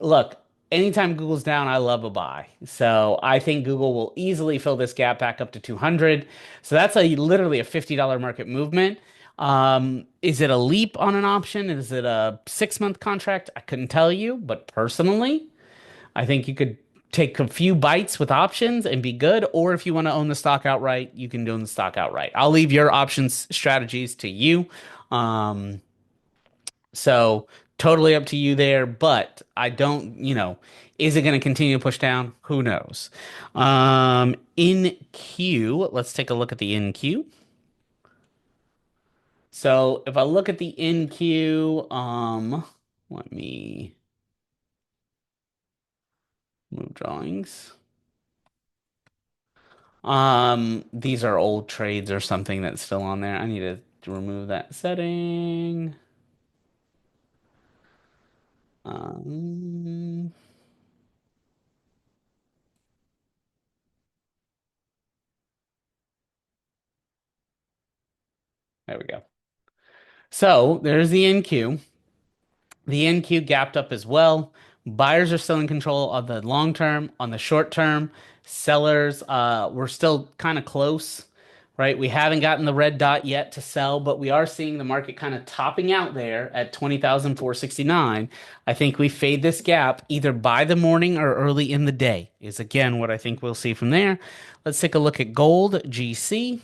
Look, anytime Google's down, I love a buy. So I think Google will easily fill this gap back up to 200. So that's a literally a $50 market movement. Is it a leap on an option? Is it a 6 month contract? I couldn't tell you, but personally, I think you could take a few bites with options and be good. Or if you want to own the stock outright, you can own the stock outright. I'll leave your options strategies to you. Um, so totally up to you there. But I don't, is it going to continue to push down? Who knows? In Q, let's take a look at the NQ. So if I look at the NQ, let me move drawings. These are old trades or something that's still on there. I need to remove that setting. Um, there we go. So there's the NQ. The NQ gapped up as well. Buyers are still in control of the long term. On the short term, sellers, we're still kind of close, right? We haven't gotten the red dot yet to sell, but we are seeing the market kind of topping out there at 20,469. I think we fade this gap either by the morning or early in the day, is again what I think we'll see from there. Let's take a look at gold, GC.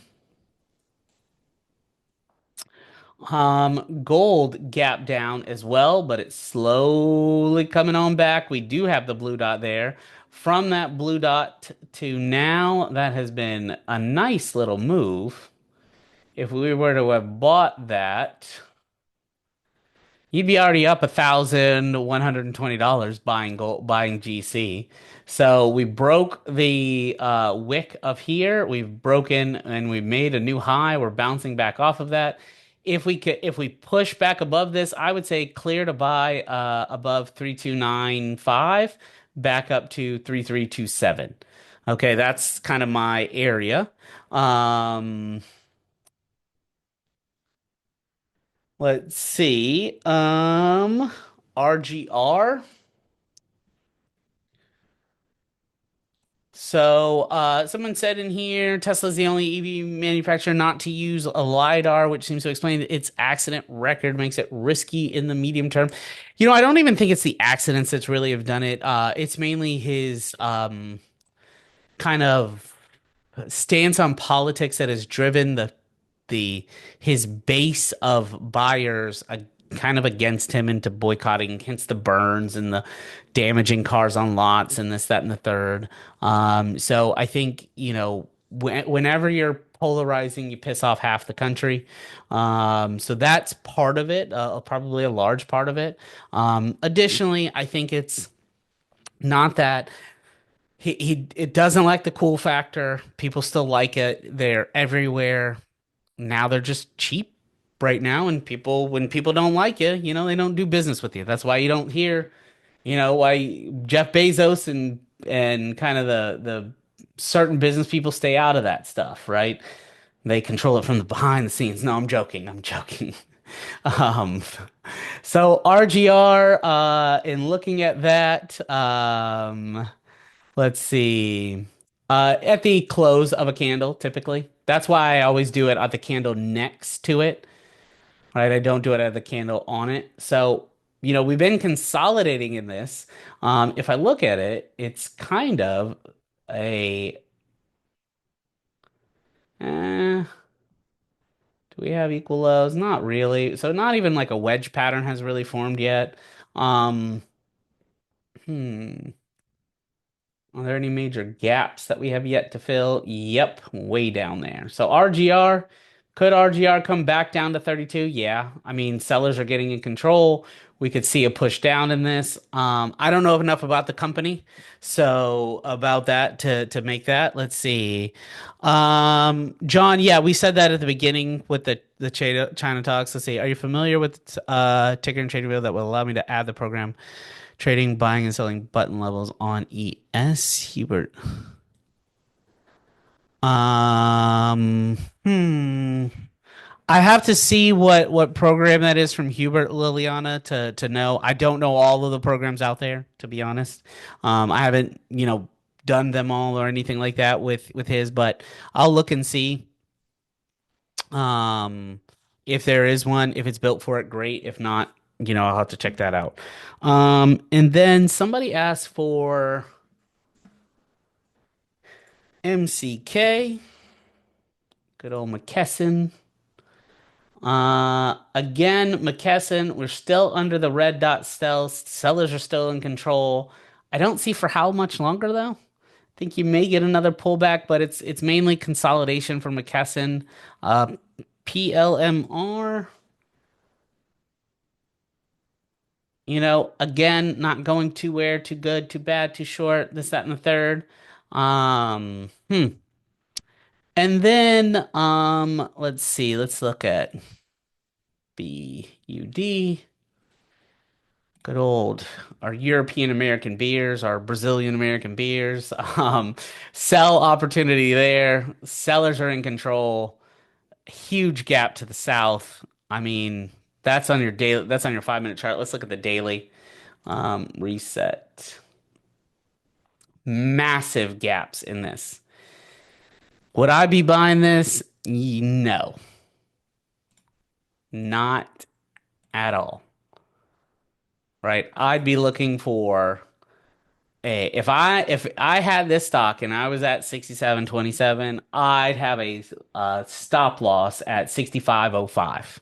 Gold gap down as well, but it's slowly coming on back. We do have the blue dot there. From that blue dot to now, that has been a nice little move. If we were to have bought that, you'd be already up $1,120 buying gold, buying GC. So we broke the wick of here. We've broken and we've made a new high. We're bouncing back off of that. If we push back above this, I would say clear to buy above 3295, back up to 3327. Okay, that's kind of my area. Um, let's see. RGR. So, someone said in here, Tesla's the only EV manufacturer not to use a LiDAR, which seems to explain that its accident record makes it risky in the medium term. I don't even think it's the accidents that's really have done it. It's mainly his kind of stance on politics that has driven the his base of buyers kind of against him into boycotting, hence the burns and the damaging cars on lots and this, that, and the third. So I think, whenever you're polarizing, you piss off half the country. So that's part of it, probably a large part of it. Additionally, I think it's not that he it doesn't like the cool factor. People still like it. They're everywhere. Now they're just cheap right now, and when people don't like you, they don't do business with you. That's why you don't hear, why Jeff Bezos and kind of the certain business people stay out of that stuff, right? They control it from the behind the scenes. No, I'm joking. I'm joking. Um, so RGR, in looking at that, let's see. At the close of a candle, typically. That's why I always do it at the candle next to it, right? I don't do it at the candle on it. So, we've been consolidating in this. If I look at it, it's kind of a, do we have equal lows? Not really. So not even like a wedge pattern has really formed yet. Um, hmm. Are there any major gaps that we have yet to fill? Yep, way down there. So RGR, could RGR come back down to 32? Yeah. I mean, sellers are getting in control. We could see a push down in this. I don't know enough about the company, so about that to make that. Let's see. John, yeah, we said that at the beginning with the China talks. Let's see. Are you familiar with ticker and trading wheel that will allow me to add the program? Trading, buying, and selling button levels on ES. Hubert. Um, hmm. I have to see what program that is from Hubert Liliana to know. I don't know all of the programs out there, to be honest. I haven't, done them all or anything like that with his, but I'll look and see. Um, if there is one, if it's built for it, great. If not, I'll have to check that out. And then somebody asked for MCK, good old McKesson. Again, McKesson, we're still under the red dot stealth. Sellers are still in control. I don't see for how much longer though. I think you may get another pullback, but it's mainly consolidation for McKesson. Uh, PLMR, again, not going too where, too good, too bad, too short, this, that, and the third. Um, hmm. And then let's see, let's look at BUD. Good old our European American beers, our Brazilian American beers. Sell opportunity there. Sellers are in control. Huge gap to the south. I mean, that's on your 5 minute chart. Let's look at the daily. Reset. Massive gaps in this. Would I be buying this? No, not at all. Right? I'd be looking for if I had this stock and I was at 67.27, I'd have a stop loss at 65.05.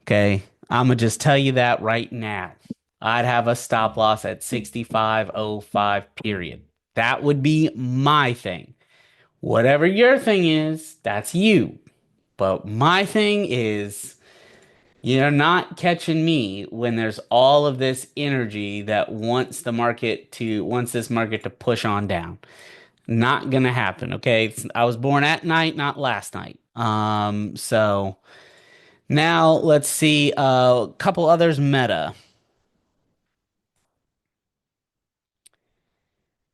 Okay, I'm gonna just tell you that right now. I'd have a stop loss at 65.05, period. That would be my thing. Whatever your thing is, that's you. But my thing is, you're not catching me when there's all of this energy that wants this market to push on down. Not gonna happen, okay? I was born at night, not last night. So now let's see a couple others meta.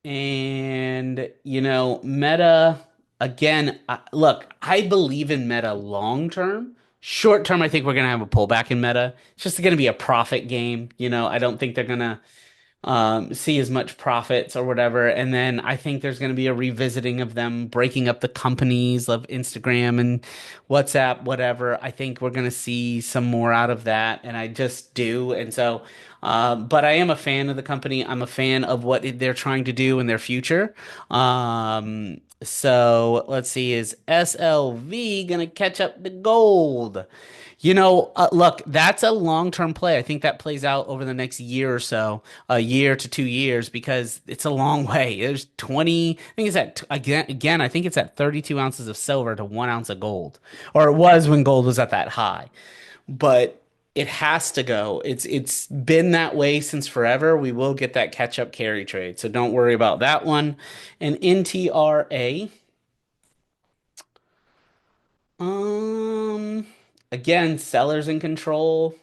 And Meta again, look, I believe in Meta long term. Short term, I think we're gonna have a pullback in Meta. It's just gonna be a profit game. I don't think they're gonna see as much profits or whatever. And then I think there's going to be a revisiting of them breaking up the companies of Instagram and WhatsApp, whatever. I think we're going to see some more out of that. And I just do. And so, but I am a fan of the company. I'm a fan of what they're trying to do in their future. So let's see, is SLV going to catch up the gold? Look, that's a long-term play. I think that plays out over the next year or so, a year to 2 years, because it's a long way. There's 20, I think it's again, I think it's at 32 ounces of silver to 1 ounce of gold, or it was when gold was at that high. But it has to go. It's been that way since forever. We will get that catch-up carry trade, so don't worry about that one. And NTRA. Um, Again, sellers in control.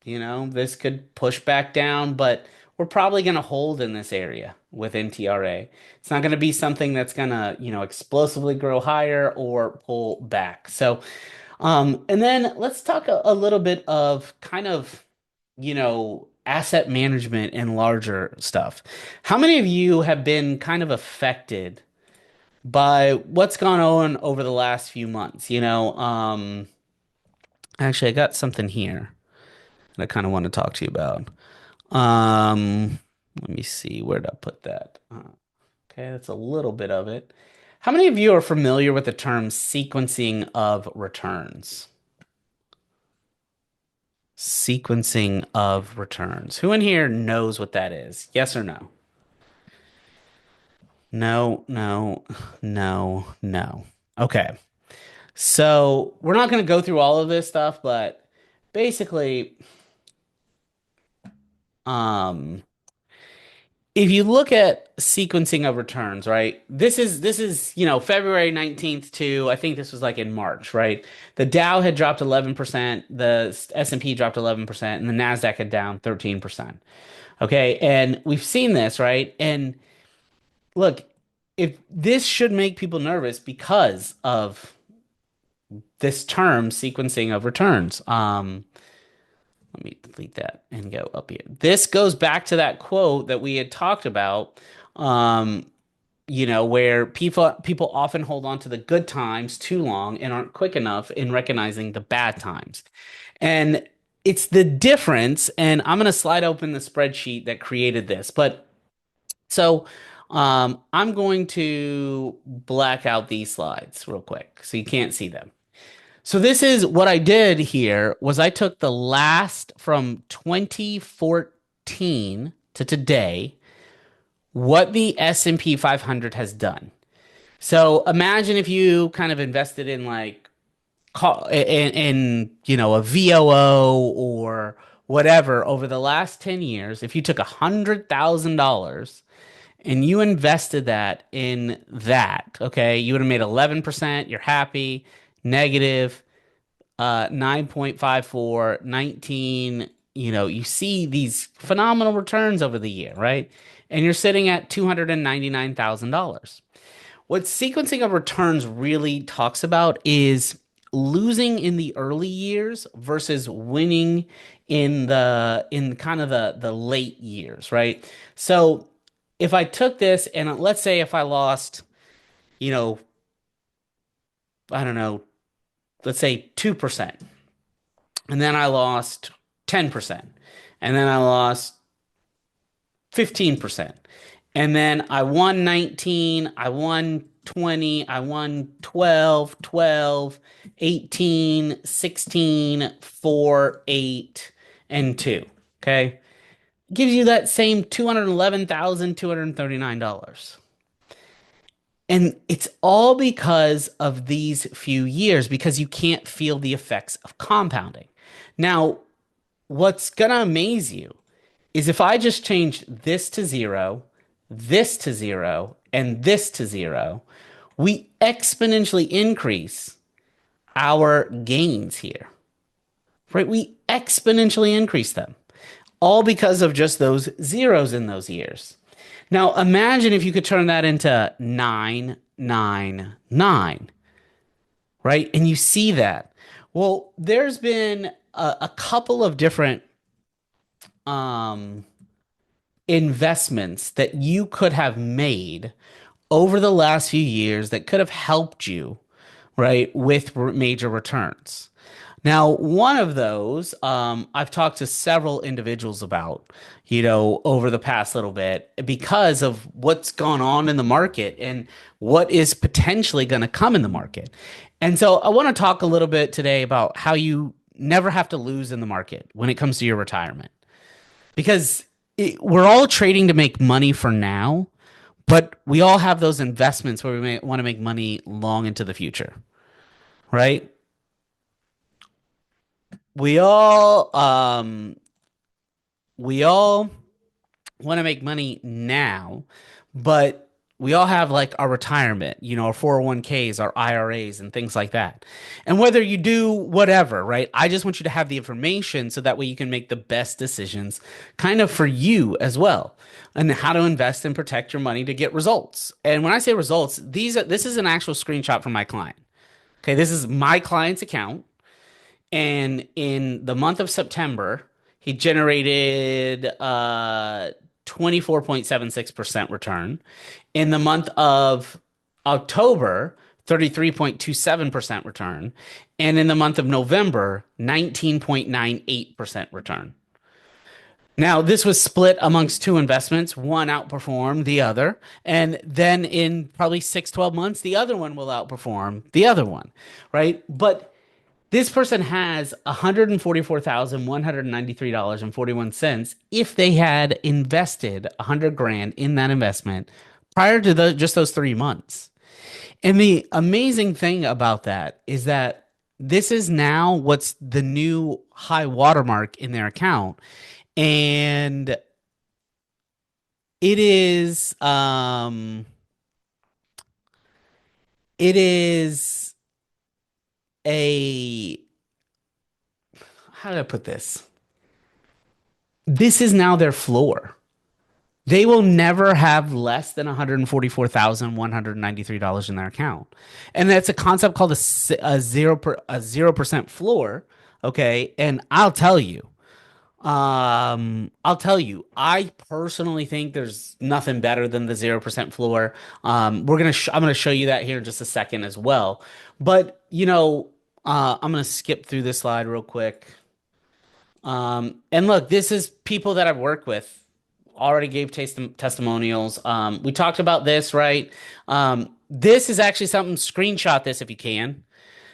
This could push back down, but we're probably going to hold in this area with NTRA. It's not going to be something that's going to, explosively grow higher or pull back. So, and then let's talk a little bit of kind of, asset management and larger stuff. How many of you have been kind of affected by what's gone on over the last few months? Actually, I got something here that I kind of want to talk to you about. Let me see, where did I put that? Okay, that's a little bit of it. How many of you are familiar with the term sequencing of returns? Sequencing of returns. Who in here knows what that is? Yes or no? No, no, no, no. Okay. So we're not going to go through all of this stuff, but basically, um, if you look at sequencing of returns, right? This is, February 19th to I think this was like in March, right? The Dow had dropped 11%, the S&P dropped 11%, and the Nasdaq had down 13%. Okay? And we've seen this, right? And look, if this should make people nervous because of this term sequencing of returns. Let me delete that and go up here. This goes back to that quote that we had talked about, um, where people often hold on to the good times too long and aren't quick enough in recognizing the bad times. And it's the difference, and I'm going to slide open the spreadsheet that created this. But so I'm going to black out these slides real quick so you can't see them. So this is what I did here was I took the last from 2014 to today, what the S&P 500 has done. So imagine if you kind of invested in like a VOO or whatever over the last 10 years, if you took $100,000 and you invested that in that, okay, you would have made 11%, you're happy, negative 9.54, 19, you see these phenomenal returns over the year, right? And you're sitting at $299,000. What sequencing of returns really talks about is losing in the early years versus winning in kind of the late years, right? So if I took this and let's say if I lost, you know, I don't know, let's say 2%, and then I lost 10%, and then I lost 15%, and then I won 19, I won 20, I won 12, 12, 18, 16, 4, 8, and 2. Okay. Gives you that same $211,239. And it's all because of these few years, because you can't feel the effects of compounding. Now, what's going to amaze you is if I just change this to zero, and this to zero, we exponentially increase our gains here, right? We exponentially increase them, all because of just those zeros in those years. Now, imagine if you could turn that into 999, right? And you see that. Well, there's been a couple of different um, investments that you could have made over the last few years that could have helped you, right, with major returns. Now, one of those, I've talked to several individuals about, over the past little bit because of what's gone on in the market and what is potentially going to come in the market. And so I want to talk a little bit today about how you never have to lose in the market when it comes to your retirement. Because we're all trading to make money for now, but we all have those investments where we may want to make money long into the future, right? We all we all want to make money now, but we all have like our retirement, our 401ks, our IRAs, and things like that. And whether you do whatever, right? I just want you to have the information so that way you can make the best decisions kind of for you as well and how to invest and protect your money to get results. And when I say results, this is an actual screenshot from my client. Okay, this is my client's account. And in the month of September, he generated 24.76% return. In the month of October, 33.27% return. And in the month of November, 19.98% return. Now, this was split amongst two investments. One outperformed the other. And then in probably 6, 12 months, the other one will outperform the other one, right? But this person has $144,193.41 if they had invested 100 grand in that investment prior to just those 3 months. And the amazing thing about that is that this is now what's the new high watermark in their account. And it is it is a how do I put this? This is now their floor. They will never have less than $144,193 in their account. And that's a concept called a 0% floor. Okay. And I'll tell you, I personally think there's nothing better than the 0% floor. I'm gonna show you that here in just a second as well. But I'm gonna skip through this slide real quick. And look, this is people that I've worked with already gave testimonials. We talked about this, right? This is actually something, screenshot this if you can.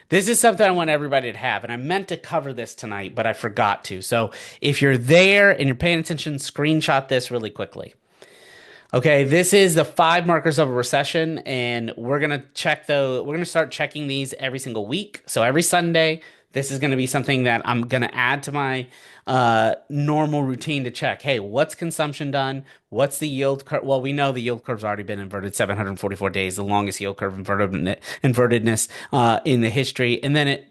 This is something I want everybody to have, and I meant to cover this tonight, but I forgot to. So if you're there and you're paying attention, screenshot this really quickly. Okay, this is the 5 markers of a recession, and we're gonna start checking these every single week. So every Sunday, this is gonna be something that I'm gonna add to my normal routine to check. Hey, what's consumption done? What's the yield curve? Well, we know the yield curve's already been inverted 744 days, the longest yield curve invertedness in the history. And then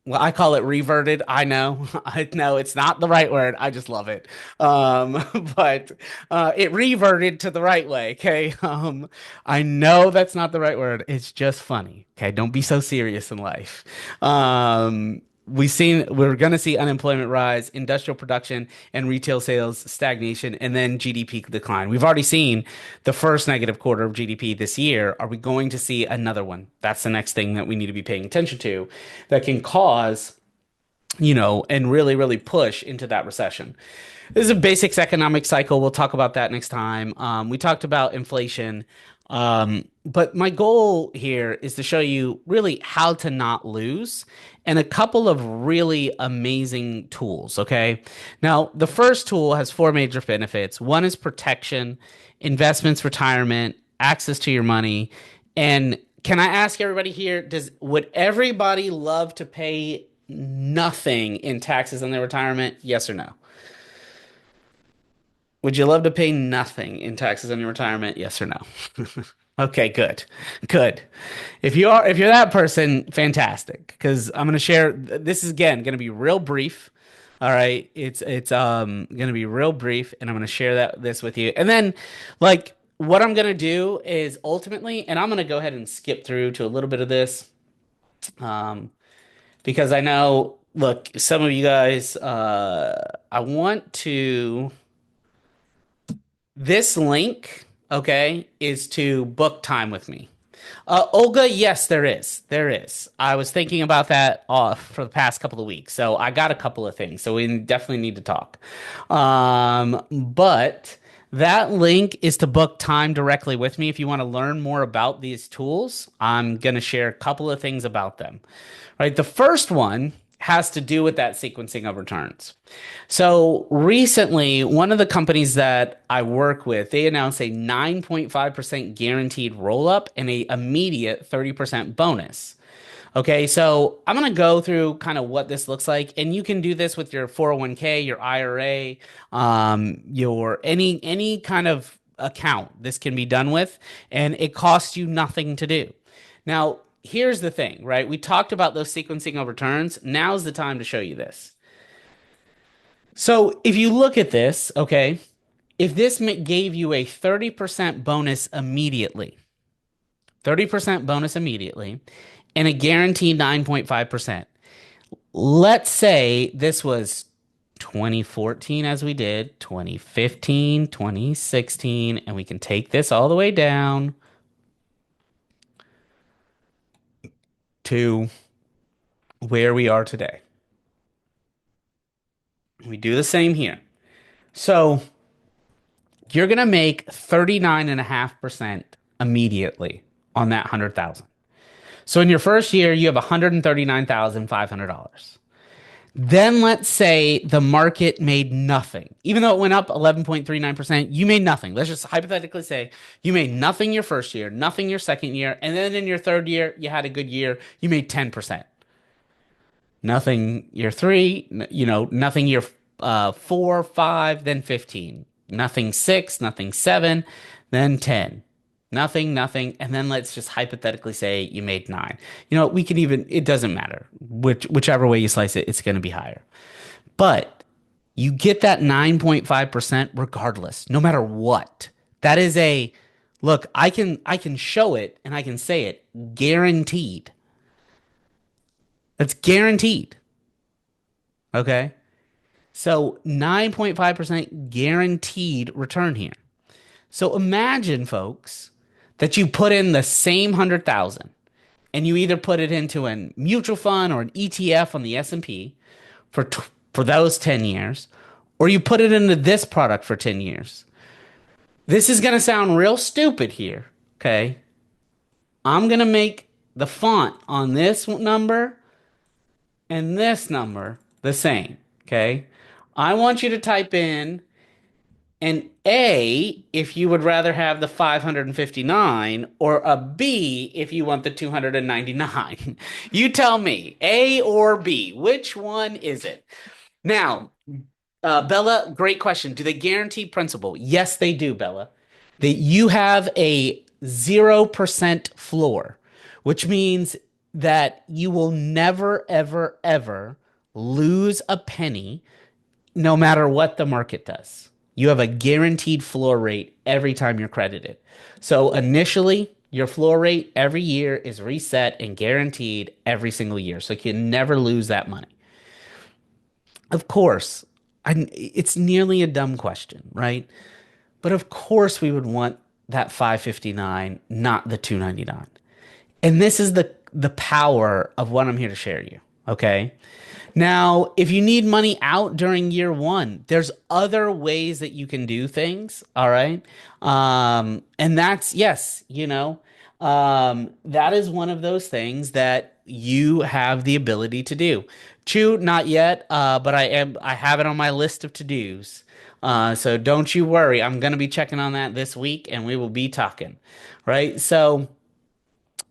well, I call it reverted. I know. I know it's not the right word. I just love it. Um, but it reverted to the right way. Okay. I know that's not the right word. It's just funny. Okay. Don't be so serious in life. We're going to see unemployment rise, industrial production and retail sales stagnation, and then GDP decline. We've already seen the first negative quarter of GDP this year. Are we going to see another one? That's the next thing that we need to be paying attention to that can cause, and really, really push into that recession. This is a basics economic cycle. We'll talk about that next time. We talked about inflation. But my goal here is to show you really how to not lose and a couple of really amazing tools. Okay. Now, the first tool has 4 major benefits. One is protection, investments, retirement, access to your money. And can I ask everybody here, would everybody love to pay nothing in taxes on their retirement? Yes or no? Would you love to pay nothing in taxes on your retirement? Yes or no? Okay, good. Good. If you're that person, fantastic. Because I'm gonna share this is again gonna be real brief. All right. It's gonna be real brief, and I'm gonna share this with you. And then like what I'm gonna do is ultimately, and I'm gonna go ahead and skip through to a little bit of this. Um, because I know, look, some of you guys, I want to. This link, okay, is to book time with me. Olga, yes, there is. There is. I was thinking about that for the past couple of weeks. So I got a couple of things. So we definitely need to talk. But that link is to book time directly with me. If you want to learn more about these tools, I'm going to share a couple of things about them. Right. The first one has to do with that sequencing of returns. So recently, one of the companies that I work with, they announced a 9.5% guaranteed roll up and a immediate 30% bonus. Okay, so I'm gonna go through kind of what this looks like, and you can do this with your 401k, your IRA, your any kind of account this can be done with, and it costs you nothing to do. Now, here's the thing, right? We talked about those sequencing of returns. Now's the time to show you this. So if you look at this, okay, if this gave you a 30% bonus immediately, 30% bonus immediately, and a guaranteed 9.5%, let's say this was 2014 as we did, 2015, 2016, and we can take this all the way down to where we are today. We do the same here. So you're going to make 39.5% immediately on that 100,000. So in your first year, you have $139,500. Then let's say the market made nothing. Even though it went up 11.39%, you made nothing. Let's just hypothetically say you made nothing your first year, nothing your second year, and then in your third year, you had a good year, you made 10%. Nothing year three, nothing year 4, 5, then 15. Nothing 6, nothing 7, then 10. Nothing, nothing, and then let's just hypothetically say you made 9. We could even, it doesn't matter. Whichever way you slice it, it's going to be higher. But you get that 9.5% regardless, no matter what. That is a look, I can show it and I can say it guaranteed. That's guaranteed. Okay? So 9.5% guaranteed return here. So imagine, folks, that you put in the same 100,000 and you either put it into a mutual fund or an ETF on the S&P for for those 10 years, or you put it into this product for 10 years. This is going to sound real stupid here, okay? I'm going to make the font on this number and this number the same, okay? I want you to type in an A if you would rather have the 559 or a B if you want the 299. You tell me, A or B, which one is it? Now, Bella, great question. Do they guarantee principal? Yes, they do, Bella. That you have a 0% floor, which means that you will never, ever, ever lose a penny no matter what the market does. You have a guaranteed floor rate every time you're credited. So initially, your floor rate every year is reset and guaranteed every single year. So you can never lose that money. Of course, it's nearly a dumb question, right? But of course, we would want that 559, not the 299. And this is the power of what I'm here to share you. Okay. Now, if you need money out during year one, there's other ways that you can do things. All right. And that's, yes, that is one of those things that you have the ability to do. Chew, not yet, but I have it on my list of to-dos. So don't you worry. I'm going to be checking on that this week and we will be talking. Right. So,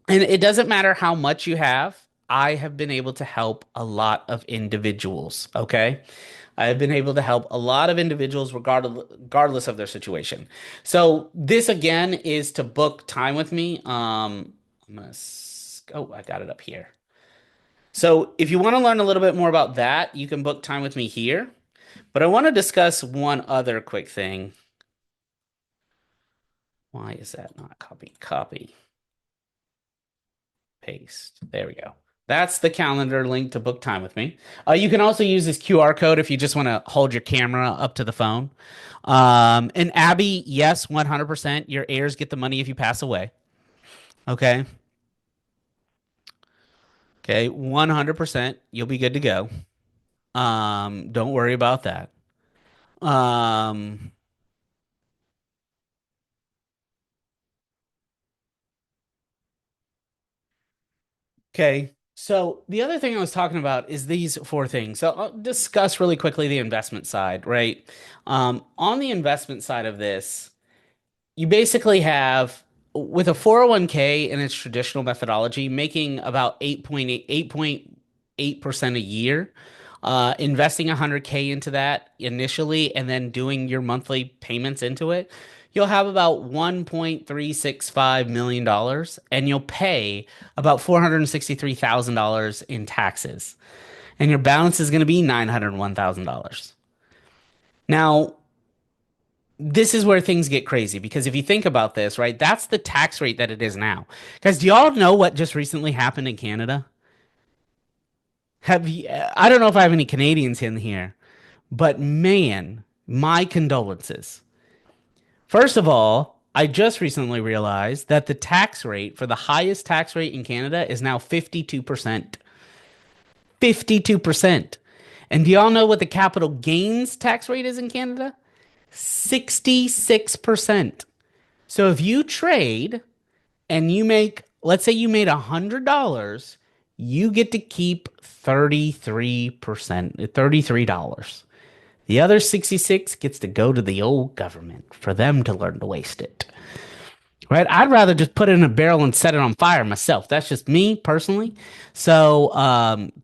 and it doesn't matter how much you have. I have been able to help a lot of individuals. Okay. I have been able to help a lot of individuals regardless of their situation. So this again is to book time with me. Oh, I got it up here. So if you want to learn a little bit more about that, you can book time with me here. But I want to discuss one other quick thing. Why is that not copy? Copy. Paste. There we go. That's the calendar link to book time with me. You can also use this QR code if you just want to hold your camera up to the phone. And Abby, yes, 100%. Your heirs get the money if you pass away. Okay. Okay. 100%. You'll be good to go. Don't worry about that. Um, Okay. So the other thing I was talking about is these four things. So I'll discuss really quickly the investment side, right? On the investment side of this, you basically have with a 401k in its traditional methodology, making about 8.8% a year, investing 100k into that initially, and then doing your monthly payments into it, you'll have about $1.365 million dollars, and you'll pay about $463,000 in taxes. And your balance is going to be $901,000. Now, this is where things get crazy because if you think about this, right, that's the tax rate that it is now. Guys, do y'all know what just recently happened in Canada? Have you, I don't know if I have any Canadians in here, but man, my condolences. First of all, I just recently realized that the tax rate for the highest tax rate in Canada is now 52%. 52%. And do y'all know what the capital gains tax rate is in Canada? 66%. So if you trade and you make, let's say you made $100, you get to keep 33%, $33. The other 66 gets to go to the old government for them to learn to waste it. Right? I'd rather just put it in a barrel and set it on fire myself. That's just me personally. So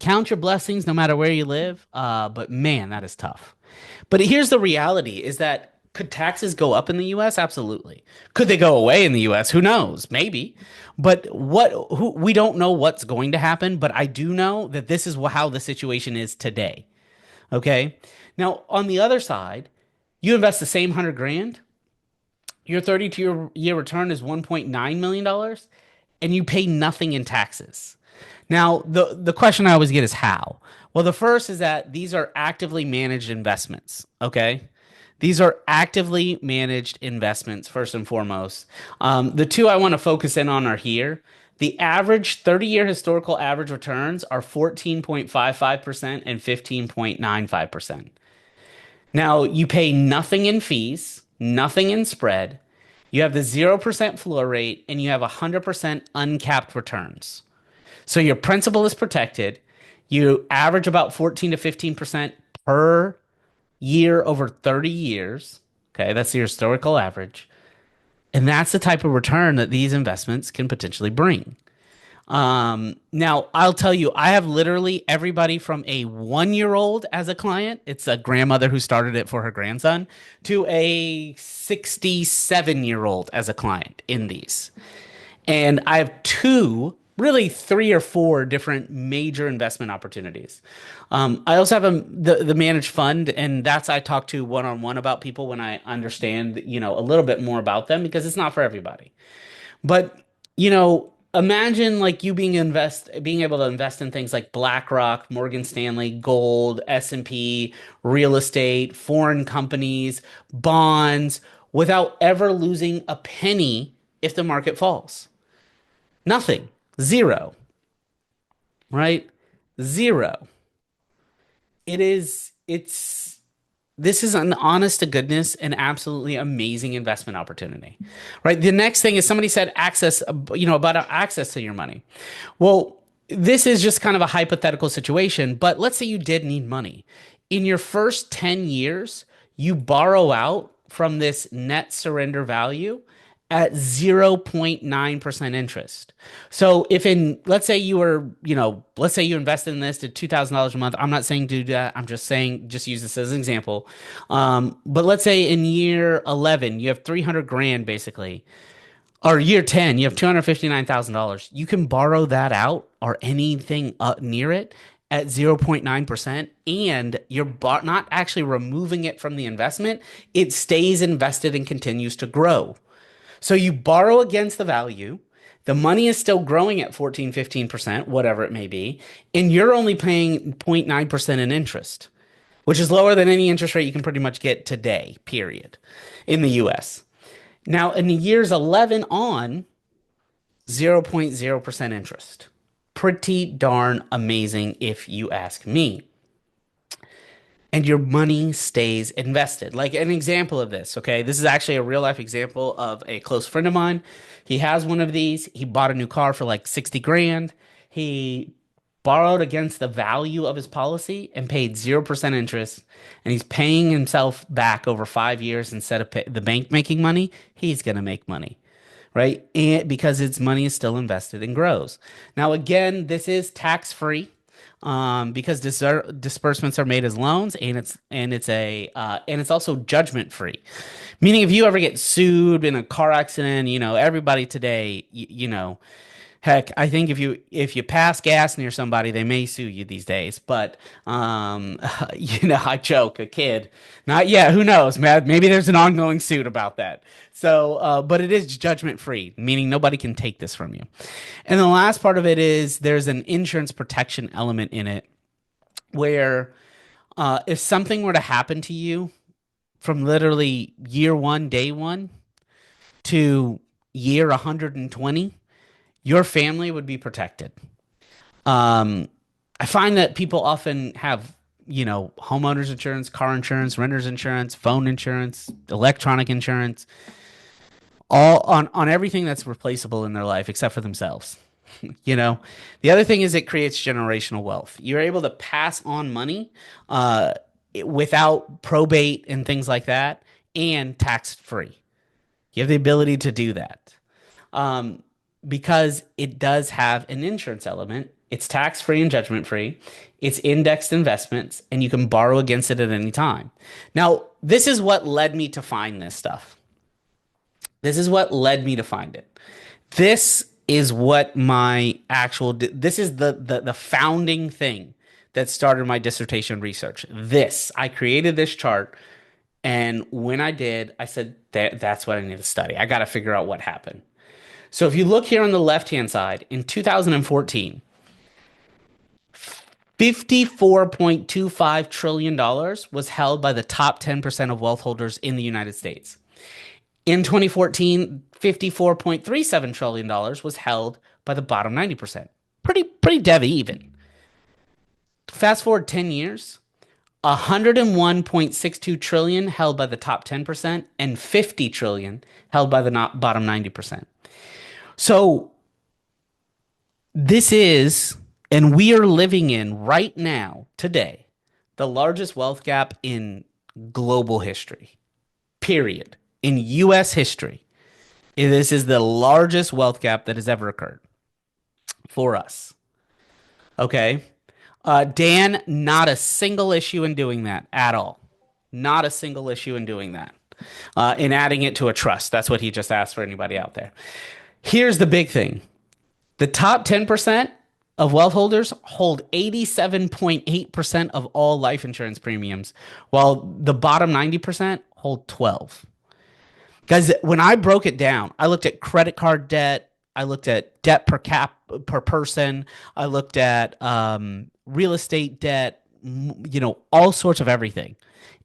count your blessings no matter where you live. But man, that is tough. But here's the reality is that could taxes go up in the US? Absolutely. Could they go away in the US? Who knows? Maybe. But we don't know what's going to happen, but I do know that this is how the situation is today. Okay? Now, on the other side, you invest the same 100 grand, your 32-year return is $1.9 million and you pay nothing in taxes. Now, the question I always get is how? Well, the first is that these are actively managed investments, okay? These are actively managed investments, first and foremost. The two I want to focus in on are here. The average 30-year historical average returns are 14.55% and 15.95%. Now, you pay nothing in fees, nothing in spread. You have the 0% floor rate, and you have 100% uncapped returns. So your principal is protected. You average about 14 to 15% per year over 30 years. Okay, that's the historical average. And that's the type of return that these investments can potentially bring. Now I'll tell you, I have literally everybody from a 1 year old as a client. It's a grandmother who started it for her grandson to a 67-year old as a client in these. And I have two, really three or four different major investment opportunities. I also have the managed fund, and that's I talk to one on one about people when I understand, a little bit more about them because it's not for everybody. But, imagine like you being able to invest in things like BlackRock, Morgan Stanley, gold, S&P, real estate, foreign companies, bonds, without ever losing a penny if the market falls. Nothing. Zero, right? Zero. It's this is an honest to goodness and absolutely amazing investment opportunity, right? The next thing is somebody said access, about access to your money. Well, this is just kind of a hypothetical situation, but let's say you did need money. In your first 10 years, you borrow out from this net surrender value at 0.9% interest. So if let's say let's say you invested in this to $2,000 a month. I'm not saying do that. I'm just saying, just use this as an example. But let's say in year 11, you have 300 grand basically, or year 10, you have $259,000. You can borrow that out or anything up near it at 0.9%, and you're not actually removing it from the investment. It stays invested and continues to grow. So you borrow against the value. The money is still growing at 14, 15%, whatever it may be, and you're only paying 0.9% in interest, which is lower than any interest rate you can pretty much get today, period, in the US. Now, in the years 11 on, 0.0% interest. Pretty darn amazing if you ask me. And your money stays invested. Like an example of this, okay? This is actually a real life example of a close friend of mine. He has one of these. He bought a new car for like 60 grand. He borrowed against the value of his policy and paid 0% interest. And he's paying himself back over 5 years instead of the bank making money. He's going to make money, right? And because his money is still invested and grows. Now, again, this is tax free because disbursements are made as loans, and it's also judgment free. Meaning, if you ever get sued in a car accident, everybody today, heck, I think if you pass gas near somebody, they may sue you these days. But I joke, a kid, not yet. Who knows, man? Maybe there's an ongoing suit about that. So, but it is judgment free, meaning nobody can take this from you. And the last part of it is there's an insurance protection element in it, where if something were to happen to you from literally year one, day one, to year 120, your family would be protected. I find that people often have, homeowners insurance, car insurance, renter's insurance, phone insurance, electronic insurance, all on everything that's replaceable in their life except for themselves. You know, the other thing is it creates generational wealth. You're able to pass on money uh, without probate and things like that, and tax free. You have the ability to do that um, because it does have an insurance element. It's tax free and judgment free. It's indexed investments, and you can borrow against it at any time. Now, this is what led me to find this stuff. This is what led me to find it. This is what my actual this is the founding thing that started my dissertation research. This I created this chart, and when I did, I said that's what I need to study. I got to figure out what happened. So if you look here on the left-hand side, in 2014, $54.25 trillion was held by the top 10% of wealth holders in the United States. In 2014, $54.37 trillion was held by the bottom 90%. Pretty dead even. Fast forward 10 years, 101.62 trillion held by the top 10% and 50 trillion held by the bottom 90%. So this is, and we are living in right now, today, the largest wealth gap in global history, period. In US history, this is the largest wealth gap that has ever occurred for us. Okay. Dan, not a single issue in doing that at all. Not a single issue in doing that. In adding it to a trust. That's what he just asked for anybody out there. Here's the big thing. The top 10% of wealth holders hold 87.8% of all life insurance premiums, while the bottom 90% hold 12. Guys, when I broke it down, I looked at credit card debt, I looked at debt per person, I looked at real estate debt, all sorts of everything,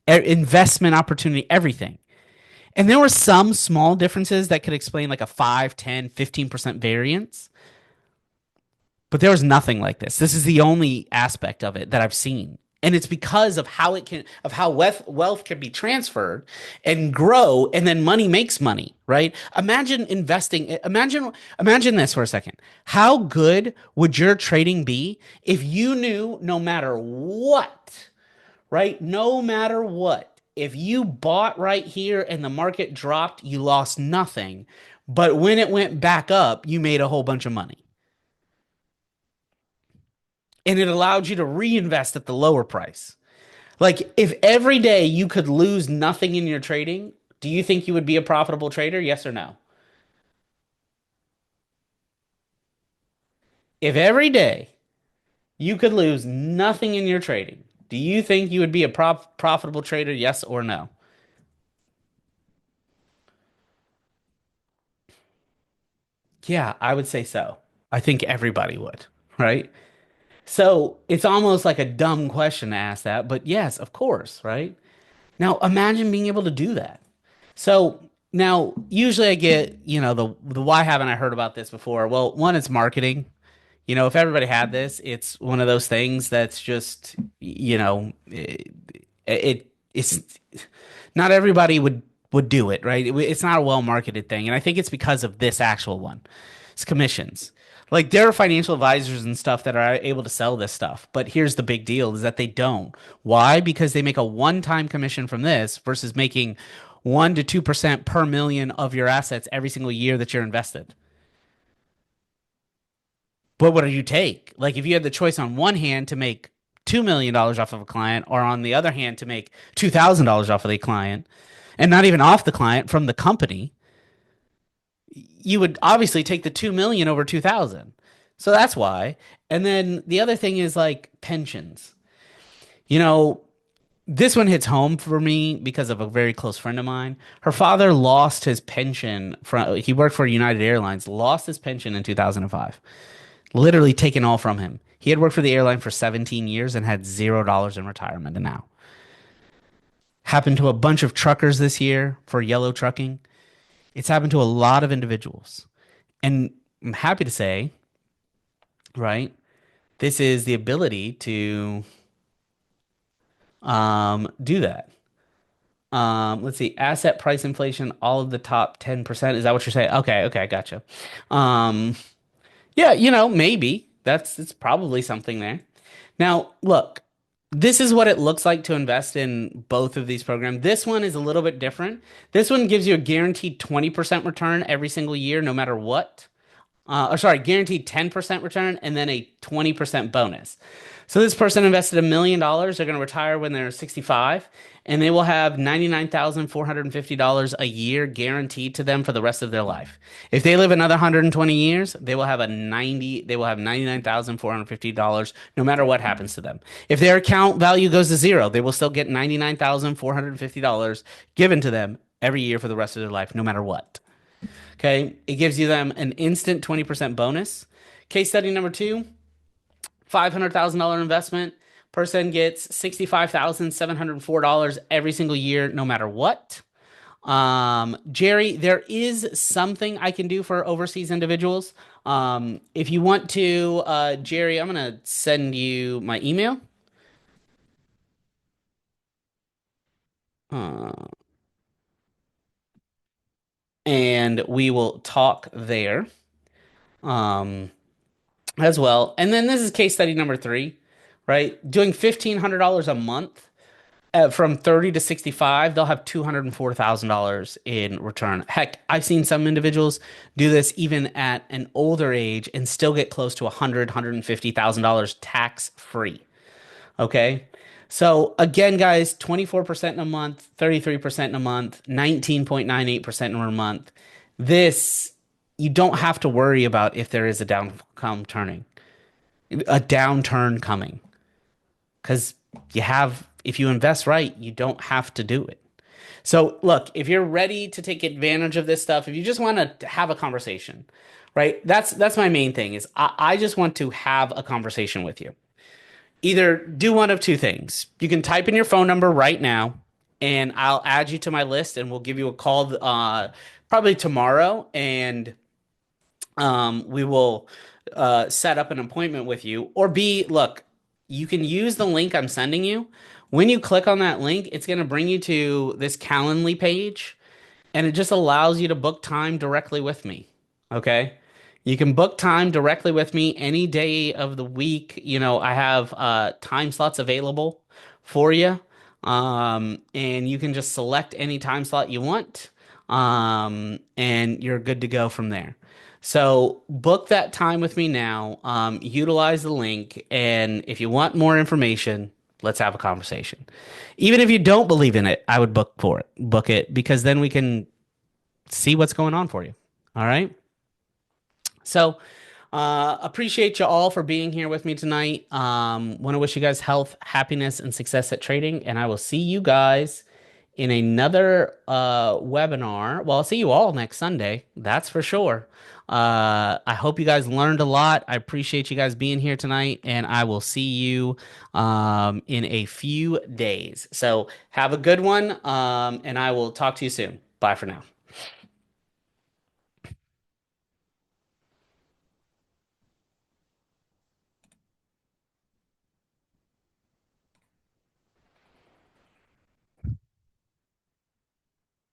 investment opportunity, everything. And there were some small differences that could explain like a 5, 10, 15% variance. But there was nothing like this. This is the only aspect of it that I've seen. And it's because of how wealth can be transferred and grow, and then money makes money, right? Imagine investing. Imagine this for a second. How good would your trading be if you knew no matter what, right? No matter what, if you bought right here and the market dropped, you lost nothing. But when it went back up, you made a whole bunch of money. And it allowed you to reinvest at the lower price. Like, if every day you could lose nothing in your trading, do you think you would be a profitable trader? Yes or no? If every day you could lose nothing in your trading, do you think you would be a profitable trader? Yes or no? Yeah, I would say so. I think everybody would, right? So it's almost like a dumb question to ask that, but yes, of course, right? Now imagine being able to do that. So now usually I get, the why haven't I heard about this before? Well, one, it's marketing. If everybody had this, it's one of those things that's just, it's not everybody would do it, right? It's not a well marketed thing, and I think it's because of this actual one. It's commissions. Like, there are financial advisors and stuff that are able to sell this stuff, but here's the big deal is that they don't. Why? Because they make a one-time commission from this versus making 1 to 2% per million of your assets every single year that you're invested. But what do you take? Like, if you had the choice on one hand to make $2 million off of a client, or on the other hand to make $2,000 off of the client, and not even off the client, from the company, you would obviously take the 2 million over 2,000. So that's why. And then the other thing is like pensions. You know, this one hits home for me because of a very close friend of mine. Her father lost his pension from, he worked for United Airlines, lost his pension in 2005. Literally taken all from him. He had worked for the airline for 17 years and had $0 in retirement and now. Happened to a bunch of truckers this year for yellow trucking. It's happened to a lot of individuals. And I'm happy to say, right, this is the ability to do that. Let's see, asset price inflation, all of the top 10%. Is that what you're saying? Okay, I gotcha. Um, Yeah, maybe it's probably something there. Now, look, this is what it looks like to invest in both of these programs. This one is a little bit different. This one gives you a guaranteed 20% return every single year, no matter what. Or sorry, guaranteed 10% return and then a 20% bonus. So this person invested $1 million. They're going to retire when they're 65 and they will have $99,450 a year guaranteed to them for the rest of their life. If they live another 120 years, they will have $99,450 no matter what happens to them. If their account value goes to zero, they will still get $99,450 given to them every year for the rest of their life, no matter what. Okay. It gives you them an instant 20% bonus. Case study number two, $500,000 investment. Person gets $65,704 every single year, no matter what. Jerry, there is something I can do for overseas individuals. If you want to, Jerry, I'm going to send you my email. Uh, and we will talk there. Um, as well. And then this is case study number three, right? Doing $1,500 a month from 30 to 65, they'll have $204,000 in return. Heck, I've seen some individuals do this even at an older age and still get close to $150,000 tax free. Okay. So again, guys, 24% in a month, 33% in a month, 19.98% in a month. This, you don't have to worry about if there is a downturn coming because if you invest right, you don't have to do it. So look, if you're ready to take advantage of this stuff, if you just want to have a conversation, right? That's my main thing is I just want to have a conversation with you. Either do one of two things. You can type in your phone number right now and I'll add you to my list and we'll give you a call probably tomorrow and we will set up an appointment with you. Or B, look, you can use the link I'm sending you. When you click on that link, it's going to bring you to this Calendly page, and it just allows you to book time directly with me. Okay. You can book time directly with me any day of the week. I have time slots available for you. And you can just select any time slot you want. And you're good to go from there. So book that time with me now. Utilize the link. And if you want more information, let's have a conversation. Even if you don't believe in it, I would book it because then we can see what's going on for you. All right. So, appreciate you all for being here with me tonight. Want to wish you guys health, happiness, and success at trading. And I will see you guys in another webinar. Well, I'll see you all next Sunday. That's for sure. I hope you guys learned a lot. I appreciate you guys being here tonight, and I will see you in a few days. So have a good one, and I will talk to you soon. Bye for now.